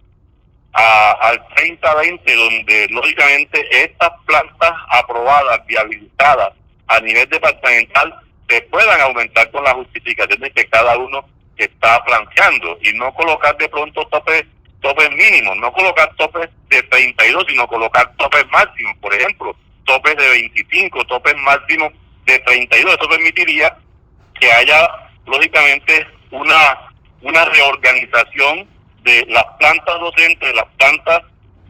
Speaker 8: al 30-20, donde lógicamente estas plantas aprobadas, viabilizadas a nivel departamental, se puedan aumentar con las justificaciones que cada uno está planteando y no colocar de pronto topes mínimos, no colocar topes de 32, sino colocar topes máximos, por ejemplo, topes de 25, topes máximos de 32. Eso permitiría que haya lógicamente una reorganización de las plantas docentes, de las plantas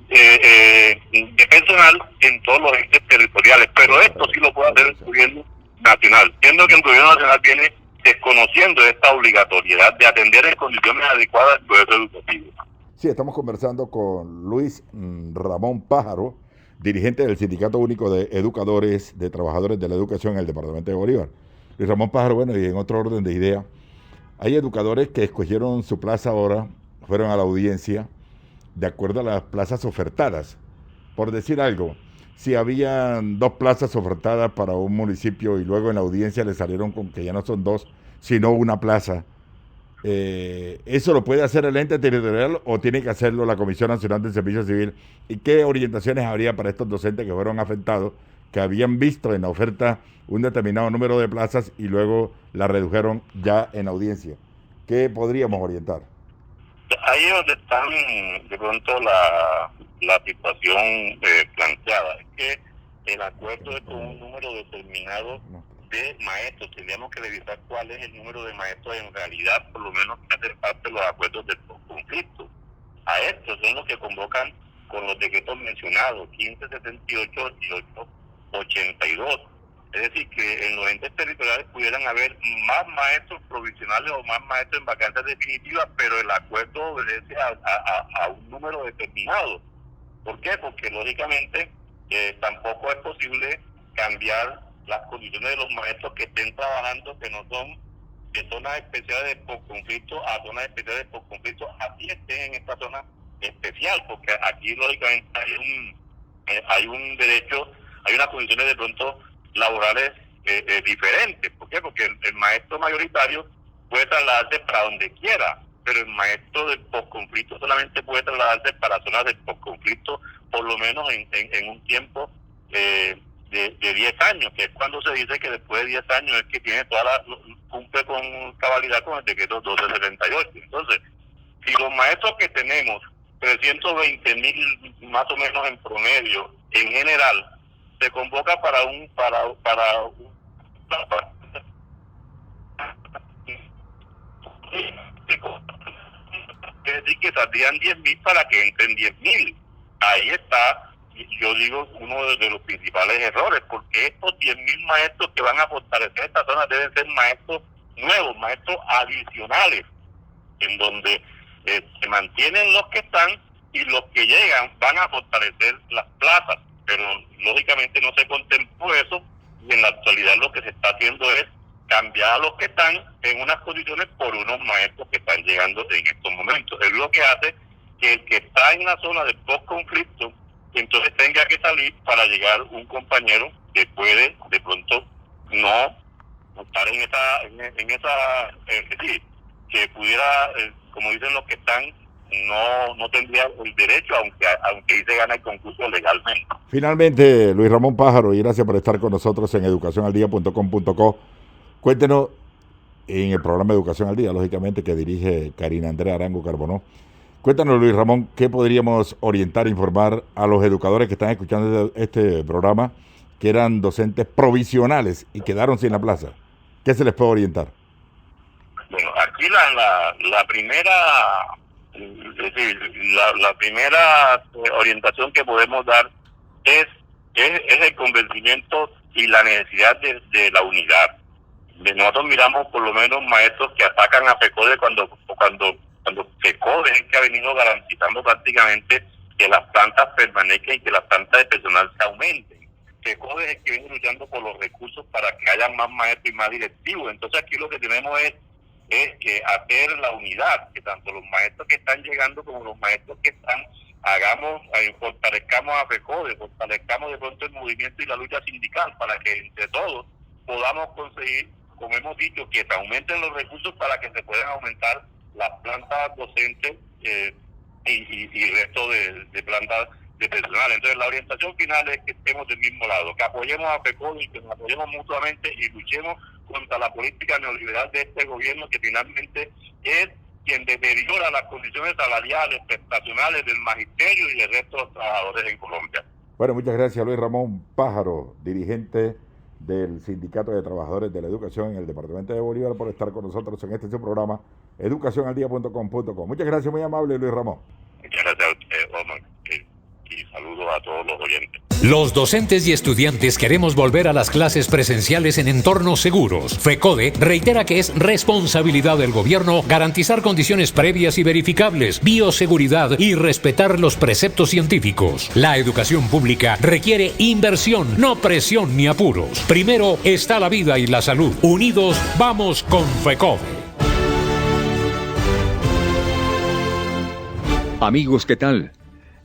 Speaker 8: de personal en todos los entes territoriales, pero esto sí lo puede hacer el gobierno nacional, siendo que el gobierno nacional viene desconociendo esta obligatoriedad de atender en condiciones adecuadas el proceso educativo.
Speaker 6: Sí, estamos conversando con Luis Ramón Pájaro, dirigente del Sindicato Único de Educadores de Trabajadores de la Educación en el Departamento de Bolívar. Luis Ramón Pájaro, bueno, y en otro orden de idea, hay educadores que escogieron su plaza ahora, fueron a la audiencia, de acuerdo a las plazas ofertadas. Por decir algo, si habían 2 plazas ofertadas para un municipio y luego en la audiencia le salieron con que ya no son 2, sino una plaza, ¿eso lo puede hacer el ente territorial o tiene que hacerlo la Comisión Nacional del Servicio Civil? ¿Y qué orientaciones habría para estos docentes que fueron afectados, que habían visto en la oferta un determinado número de plazas y luego la redujeron ya en audiencia? ¿Qué podríamos orientar?
Speaker 8: Ahí es donde están de pronto la situación planteada. Es que el acuerdo es con un número determinado de maestros. Tendríamos que revisar cuál es el número de maestros en realidad, por lo menos que hacen parte de los acuerdos del conflicto. A estos son los que convocan con los decretos mencionados, 1578 y 882. Es decir, que en los entes territoriales pudieran haber más maestros provisionales o más maestros en vacantes definitivas, pero el acuerdo obedece a un número determinado. ¿Por qué? Porque lógicamente tampoco es posible cambiar las condiciones de los maestros que estén trabajando, que no son de zonas especiales de posconflicto a zonas especiales de posconflicto, así estén en esta zona especial, porque aquí lógicamente hay un derecho, hay unas condiciones de pronto laborales diferentes. ¿Por qué? Porque el maestro mayoritario puede trasladarse para donde quiera, pero el maestro del posconflicto solamente puede trasladarse para zonas del posconflicto por lo menos en un tiempo de 10 años, que es cuando se dice que después de 10 años es que tiene cumple con cabalidad con el decreto 1278. Entonces, si los maestros que tenemos, 320.000 más o menos en promedio, en general, se convoca para un es decir, que saldrían 10.000 para que entren 10.000. Ahí está, yo digo, uno de los principales errores, porque estos 10.000 maestros que van a fortalecer esta zona deben ser maestros nuevos, maestros adicionales, en donde se mantienen los que están y los que llegan van a fortalecer las plazas, pero lógicamente no se contempló eso, y en la actualidad lo que se está haciendo es cambiar a los que están en unas condiciones por unos maestros que están llegando en estos momentos. Es lo que hace que el que está en la zona de post-conflicto entonces tenga que salir para llegar un compañero que puede de pronto no estar en esa sí, que pudiera, como dicen los que están, no tendría el derecho, aunque ahí se gana el concurso legalmente.
Speaker 6: Finalmente, Luis Ramón Pájaro, y gracias por estar con nosotros en educacionaldia.com.co. Cuéntenos, en el programa Educación al Día, lógicamente, que dirige Karina Andrea Arango Carbonó. Cuéntanos, Luis Ramón, ¿qué podríamos orientar, informar a los educadores que están escuchando este programa, que eran docentes provisionales y quedaron sin la plaza? ¿Qué se les puede orientar?
Speaker 8: Bueno, aquí la primera, es decir, la primera orientación que podemos dar es el convencimiento y la necesidad de la unidad. Nosotros miramos por lo menos maestros que atacan a FECODE cuando FECODE es que ha venido garantizando prácticamente que las plantas permanezcan y que las plantas de personal se aumenten. FECODE es el que viene luchando por los recursos para que haya más maestros y más directivos. Entonces aquí lo que tenemos es que hacer la unidad, que tanto los maestros que están llegando como los maestros que están, fortalezcamos a FECODE, fortalezcamos de pronto el movimiento y la lucha sindical para que entre todos podamos conseguir, como hemos dicho, que se aumenten los recursos para que se puedan aumentar las plantas docentes y el resto de plantas de personal. Entonces la orientación final es que estemos del mismo lado, que apoyemos a FECODE y que nos apoyemos mutuamente y luchemos contra la política neoliberal de este gobierno, que finalmente es quien deteriora las condiciones salariales, prestacionales del magisterio y del resto de los trabajadores en Colombia.
Speaker 6: Bueno, muchas gracias, Luis Ramón Pájaro, dirigente del Sindicato de Trabajadores de la Educación en el Departamento de Bolívar, por estar con nosotros en este su programa educacionaldia.com.co. Muchas gracias, muy amable, Luis Ramón.
Speaker 8: Muchas gracias a usted, Omar, y saludos a todos los oyentes.
Speaker 5: Los docentes y estudiantes queremos volver a las clases presenciales en entornos seguros. FECODE reitera que es responsabilidad del gobierno garantizar condiciones previas y verificables, bioseguridad y respetar los preceptos científicos. La educación pública requiere inversión, no presión ni apuros. Primero está la vida y la salud. Unidos vamos con FECODE.
Speaker 3: Amigos, ¿qué tal?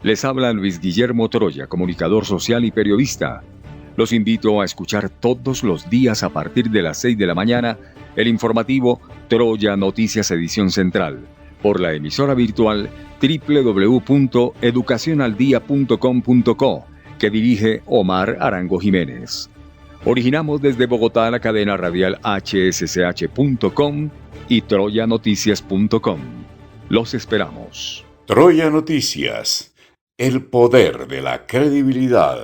Speaker 3: Les habla Luis Guillermo Toroya, comunicador social y periodista. Los invito a escuchar todos los días a partir de las 6 de la mañana el informativo Troya Noticias Edición Central por la emisora virtual www.educacionaldia.com.co que dirige Omar Arango Jiménez. Originamos desde Bogotá la cadena radial hsch.com y troyanoticias.com. Los esperamos.
Speaker 4: Troya Noticias. El poder de la credibilidad.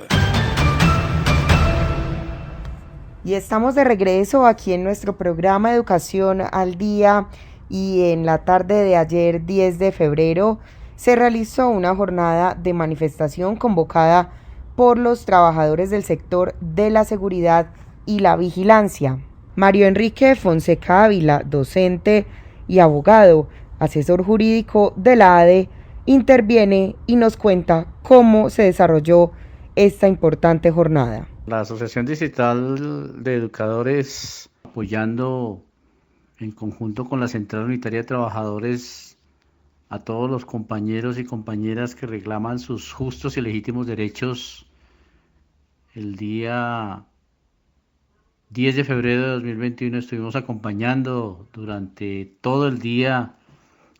Speaker 2: Y estamos de regreso aquí en nuestro programa Educación al Día, y en la tarde de ayer, 10 de febrero, se realizó una jornada de manifestación convocada por los trabajadores del sector de la seguridad y la vigilancia. Mario Enrique Fonseca Ávila, docente y abogado, asesor jurídico de la ADE, interviene y nos cuenta cómo se desarrolló esta importante jornada.
Speaker 9: La Asociación Distrital de Educadores, apoyando en conjunto con la Central Unitaria de Trabajadores a todos los compañeros y compañeras que reclaman sus justos y legítimos derechos, el día 10 de febrero de 2021 estuvimos acompañando durante todo el día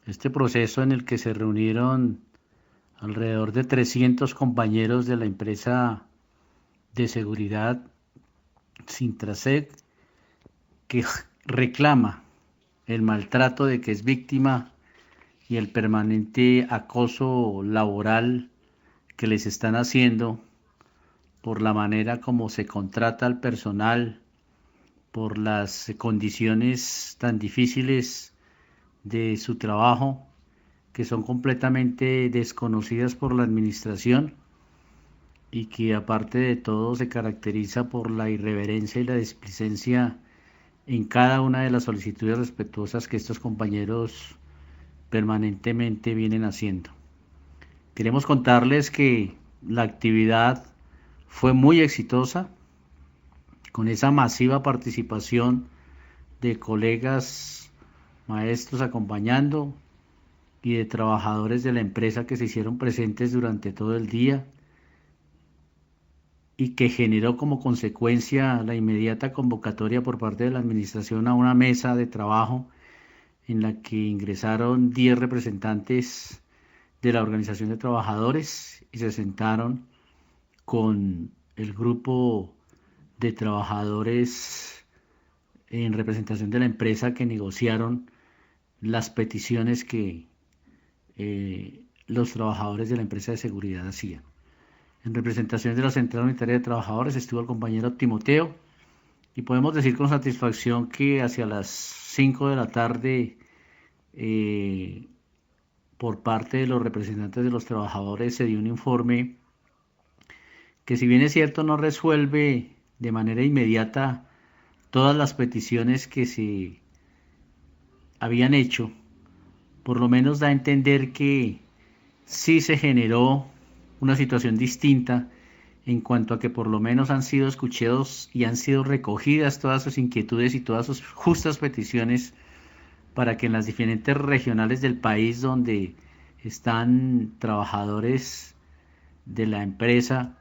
Speaker 9: este proceso en el que se reunieron alrededor de 300 compañeros de la empresa de seguridad Sintrasec, que reclama el maltrato de que es víctima y el permanente acoso laboral que les están haciendo por la manera como se contrata al personal, por las condiciones tan difíciles de su trabajo, que son completamente desconocidas por la administración y que aparte de todo se caracteriza por la irreverencia y la displicencia en cada una de las solicitudes respetuosas que estos compañeros permanentemente vienen haciendo. Queremos contarles que la actividad fue muy exitosa, con esa masiva participación de colegas maestros acompañando y de trabajadores de la empresa que se hicieron presentes durante todo el día y que generó como consecuencia la inmediata convocatoria por parte de la administración a una mesa de trabajo en la que ingresaron 10 representantes de la organización de trabajadores y se sentaron con el grupo de trabajadores en representación de la empresa que negociaron las peticiones que los trabajadores de la empresa de seguridad hacían. En representación de la Central Unitaria de Trabajadores estuvo el compañero Timoteo y podemos decir con satisfacción que hacia las 5 de la tarde por parte de los representantes de los trabajadores se dio un informe que, si bien es cierto, no resuelve de manera inmediata todas las peticiones que se habían hecho, por lo menos da a entender que sí se generó una situación distinta en cuanto a que por lo menos han sido escuchados y han sido recogidas todas sus inquietudes y todas sus justas peticiones para que en las diferentes regionales del país donde están trabajadores de la empresa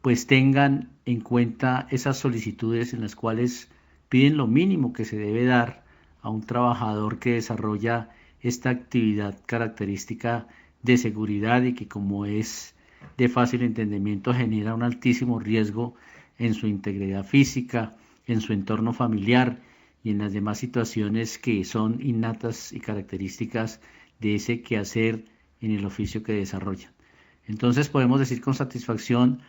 Speaker 9: pues tengan en cuenta esas solicitudes en las cuales piden lo mínimo que se debe dar a un trabajador que desarrolla esta actividad característica de seguridad y que, como es de fácil entendimiento, genera un altísimo riesgo en su integridad física, en su entorno familiar y en las demás situaciones que son innatas y características de ese quehacer en el oficio que desarrollan. Entonces podemos decir con satisfacción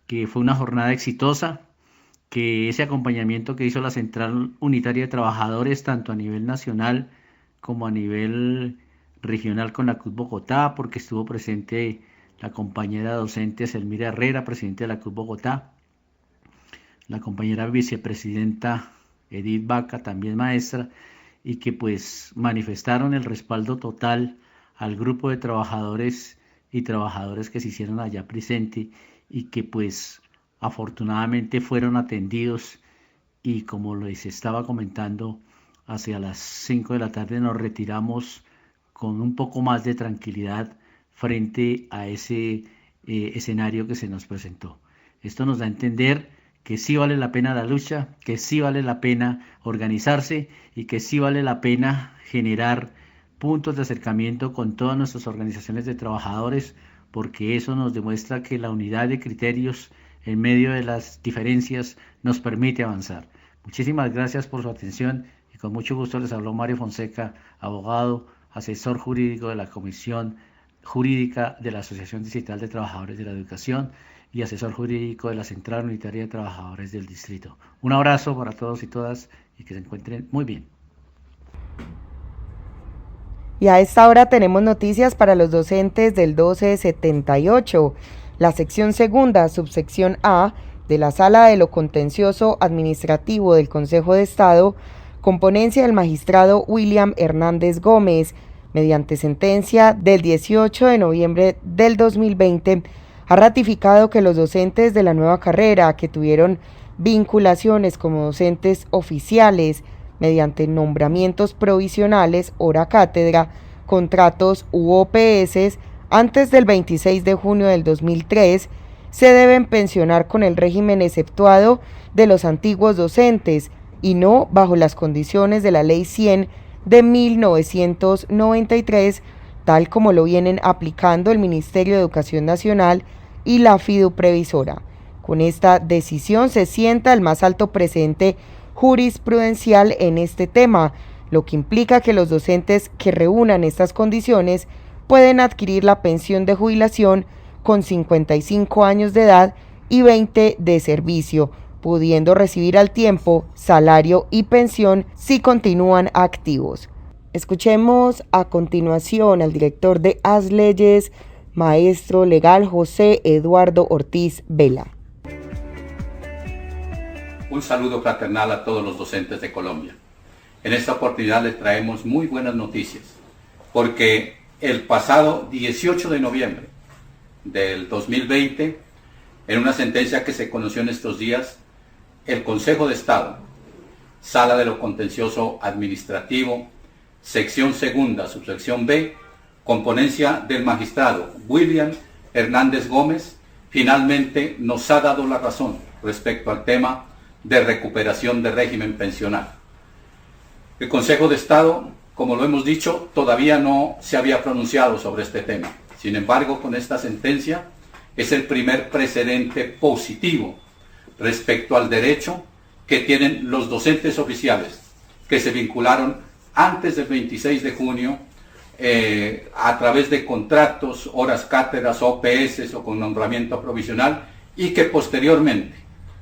Speaker 9: que fue una jornada exitosa, que ese acompañamiento que hizo la Central Unitaria de Trabajadores, tanto a nivel nacional como a nivel regional con la CUT Bogotá, porque estuvo presente la compañera docente Selmira Herrera, presidente de la CUT Bogotá, la compañera vicepresidenta Edith Vaca, también maestra, y que pues manifestaron el respaldo total al grupo de trabajadores y trabajadoras que se hicieron allá presente y que pues afortunadamente fueron atendidos, y como les estaba comentando, hacia las 5 de la tarde nos retiramos con un poco más de tranquilidad frente a ese escenario que se nos presentó. Esto nos da a entender que sí vale la pena la lucha, que sí vale la pena organizarse y que sí vale la pena generar puntos de acercamiento con todas nuestras organizaciones de trabajadores, porque eso nos demuestra que la unidad de criterios en medio de las diferencias nos permite avanzar. Muchísimas gracias por su atención y con mucho gusto les habló Mario Fonseca, abogado, asesor jurídico de la Comisión Jurídica de la Asociación Distrital de Trabajadores de la Educación y asesor jurídico de la Central Unitaria de Trabajadores del Distrito. Un abrazo para todos y todas y que se encuentren muy bien.
Speaker 2: Y a esta hora tenemos noticias para los docentes del 1278, la sección segunda, subsección A, de la Sala de lo Contencioso Administrativo del Consejo de Estado, con ponencia del magistrado William Hernández Gómez, mediante sentencia del 18 de noviembre del 2020, ha ratificado que los docentes de la nueva carrera que tuvieron vinculaciones como docentes oficiales mediante nombramientos provisionales, hora cátedra, contratos u OPS antes del 26 de junio del 2003, se deben pensionar con el régimen exceptuado de los antiguos docentes y no bajo las condiciones de la Ley 100 de 1993, tal como lo vienen aplicando el Ministerio de Educación Nacional y la Fiduprevisora. Con esta decisión se sienta el más alto precedente jurisprudencial en este tema, lo que implica que los docentes que reúnan estas condiciones pueden adquirir la pensión de jubilación con 55 años de edad y 20 de servicio, pudiendo recibir al tiempo salario y pensión si continúan activos. Escuchemos a continuación al director de Haz Leyes, maestro legal José Eduardo Ortiz Vela.
Speaker 10: Un saludo fraternal a todos los docentes de Colombia. En esta oportunidad les traemos muy buenas noticias, porque el pasado 18 de noviembre del 2020, en una sentencia que se conoció en estos días, el Consejo de Estado, Sala de lo Contencioso Administrativo, sección segunda, subsección B, con ponencia del magistrado William Hernández Gómez, finalmente nos ha dado la razón respecto al tema de recuperación de régimen pensional. El Consejo de Estado, como lo hemos dicho, todavía no se había pronunciado sobre este tema. Sin embargo, con esta sentencia es el primer precedente positivo respecto al derecho que tienen los docentes oficiales que se vincularon antes del 26 de junio a través de contratos, horas cátedras, OPS o con nombramiento provisional, y que posteriormente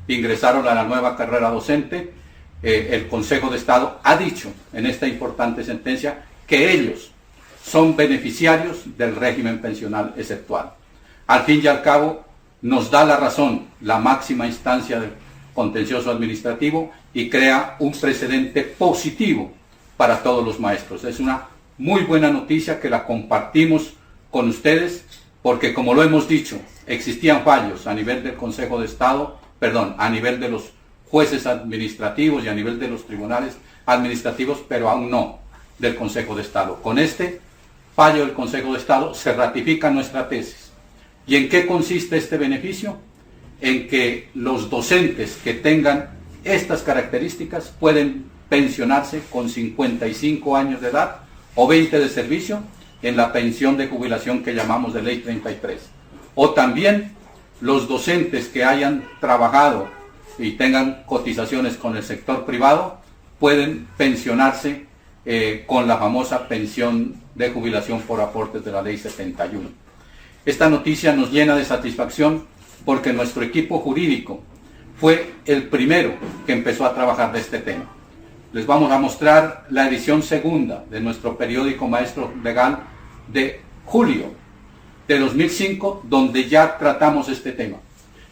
Speaker 10: ingresaron a la nueva carrera docente. El Consejo de Estado ha dicho en esta importante sentencia que ellos son beneficiarios del régimen pensional exceptuado. Al fin y al cabo, nos da la razón la máxima instancia del contencioso administrativo y crea un precedente positivo para todos los maestros. Es una muy buena noticia que la compartimos con ustedes, porque como lo hemos dicho, existían fallos a nivel del Consejo de Estado, a nivel de los jueces administrativos y a nivel de los tribunales administrativos, pero aún no del Consejo de Estado. Con este fallo del Consejo de Estado se ratifica nuestra tesis. ¿Y en qué consiste este beneficio? En que los docentes que tengan estas características pueden pensionarse con 55 años de edad o 20 de servicio en la pensión de jubilación que llamamos de Ley 33. O también los docentes que hayan trabajado y tengan cotizaciones con el sector privado pueden pensionarse con la famosa pensión de jubilación por aportes de la Ley 71. Esta noticia nos llena de satisfacción porque nuestro equipo jurídico fue el primero que empezó a trabajar de este tema. Les vamos a mostrar la edición segunda de nuestro periódico Maestro Legal de julio de 2005, donde ya tratamos este tema.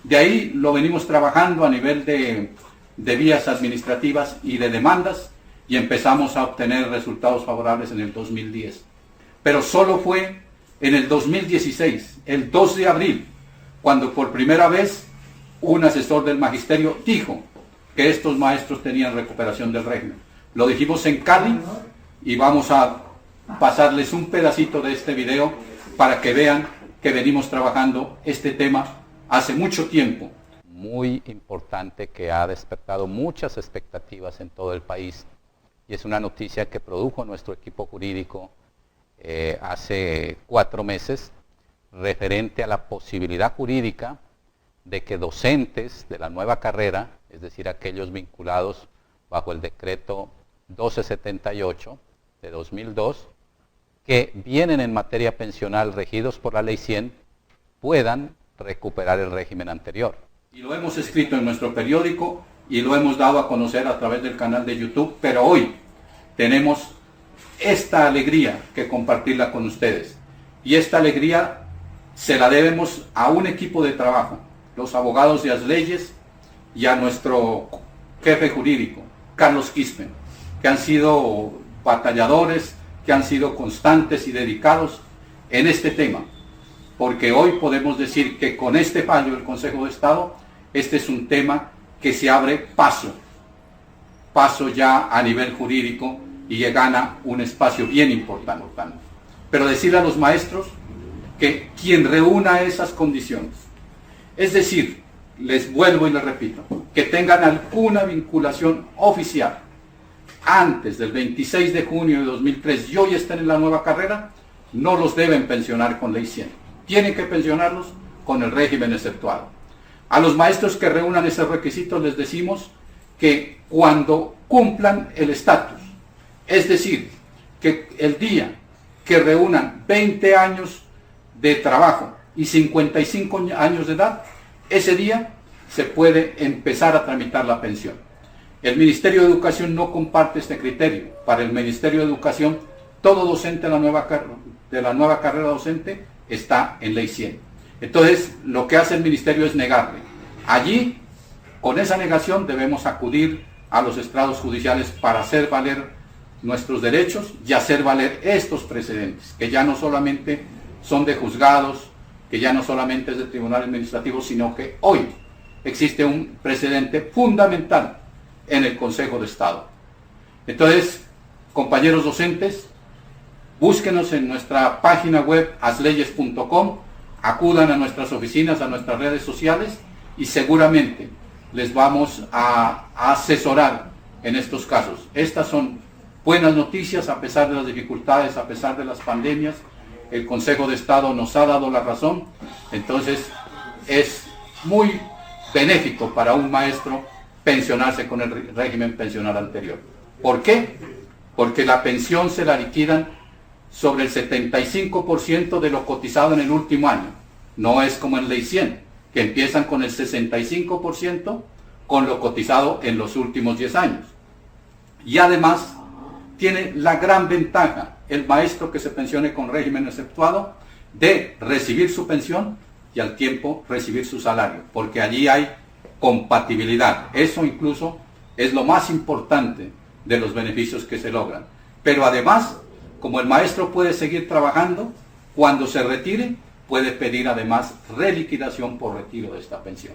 Speaker 10: De ahí lo venimos trabajando a nivel de vías administrativas y de demandas, y empezamos a obtener resultados favorables en el 2010. Pero solo fue en el 2016, el 2 de abril, cuando por primera vez un asesor del magisterio dijo que estos maestros tenían recuperación del régimen. Lo dijimos en Cali y vamos a pasarles un pedacito de este video para que vean que venimos trabajando este tema hace mucho tiempo.
Speaker 11: Muy importante, que ha despertado muchas expectativas en todo el país, y es una noticia que produjo nuestro equipo jurídico hace 4 meses, referente a la posibilidad jurídica de que docentes de la nueva carrera, es decir, aquellos vinculados bajo el decreto 1278 de 2002, que vienen en materia pensional regidos por la Ley 100, puedan recuperar el régimen anterior.
Speaker 10: Y lo hemos escrito en nuestro periódico y lo hemos dado a conocer a través del canal de YouTube, pero hoy tenemos esta alegría que compartirla con ustedes. Y esta alegría se la debemos a un equipo de trabajo, los abogados de Haz Leyes, y a nuestro jefe jurídico, Carlos Quispe, que han sido batalladores, que han sido constantes y dedicados en este tema, porque hoy podemos decir que con este fallo del Consejo de Estado, este es un tema que se abre paso ya a nivel jurídico y gana un espacio bien importante. Pero decirle a los maestros que quien reúna esas condiciones, es decir, les vuelvo y les repito, que tengan alguna vinculación oficial antes del 26 de junio de 2003 y hoy estén en la nueva carrera, no los deben pensionar con Ley 100. Tienen que pensionarlos con el régimen exceptuado. A los maestros que reúnan esos requisitos les decimos que cuando cumplan el estatus, es decir, que el día que reúnan 20 años de trabajo y 55 años de edad, ese día se puede empezar a tramitar la pensión. El Ministerio de Educación no comparte este criterio. Para el Ministerio de Educación, todo docente de la nueva carrera docente está en Ley 100. Entonces, lo que hace el Ministerio es negarle. Allí, con esa negación, debemos acudir a los estrados judiciales para hacer valer nuestros derechos y hacer valer estos precedentes, que ya no solamente son de juzgados, que ya no solamente es de tribunal administrativo, sino que hoy existe un precedente fundamental en el Consejo de Estado. Entonces, compañeros docentes, búsquenos en nuestra página web asleyes.com, acudan a nuestras oficinas, a nuestras redes sociales y seguramente les vamos a asesorar en estos casos. Estas son buenas noticias a pesar de las dificultades, a pesar de las pandemias. El Consejo de Estado nos ha dado la razón, entonces es muy benéfico para un maestro pensionarse con el régimen pensional anterior. ¿Por qué? Porque la pensión se la liquidan sobre el 75% de lo cotizado en el último año. No es como en Ley 100, que empiezan con el 65% con lo cotizado en los últimos 10 años. Y además tiene la gran ventaja el maestro que se pensione con régimen exceptuado de recibir su pensión y al tiempo recibir su salario, porque allí hay compatibilidad. Eso incluso es lo más importante de los beneficios que se logran. Pero además, como el maestro puede seguir trabajando, cuando se retire, puede pedir además reliquidación por retiro de esta pensión.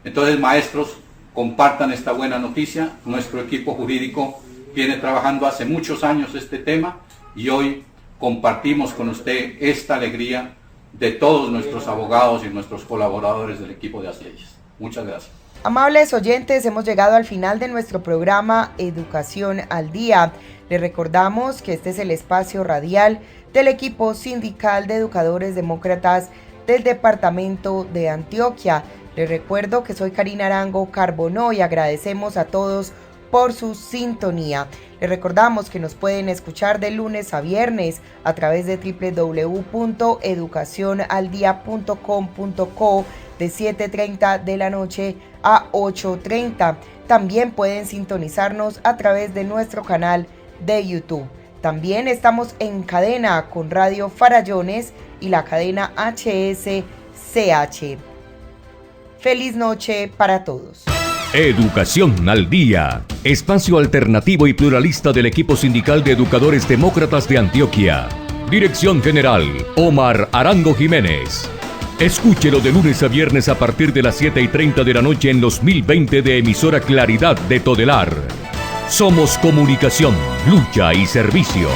Speaker 10: Entonces, maestros, compartan esta buena noticia. Nuestro equipo jurídico viene trabajando hace muchos años este tema y hoy compartimos con usted esta alegría de todos nuestros abogados y nuestros colaboradores del equipo de Asleyes. Muchas gracias.
Speaker 2: Amables oyentes, hemos llegado al final de nuestro programa Educación al Día. Les recordamos que este es el espacio radial del equipo sindical de educadores demócratas del departamento de Antioquia. Les recuerdo que soy Karina Arango Carbonó y agradecemos a todos por su sintonía. Les recordamos que nos pueden escuchar de lunes a viernes a través de www.educacionaldia.com.co de 7:30 de la noche a 8:30. También pueden sintonizarnos a través de nuestro canal de YouTube. También estamos en cadena con Radio Farallones y la cadena HSCH. Feliz noche para todos.
Speaker 1: Educación al Día, espacio alternativo y pluralista del equipo sindical de educadores demócratas de Antioquia. Dirección General, Omar Arango Jiménez. Escúchelo de lunes a viernes a partir de las 7:30 de la noche en los 1020 de emisora Claridad de Todelar. Somos comunicación, lucha y servicio.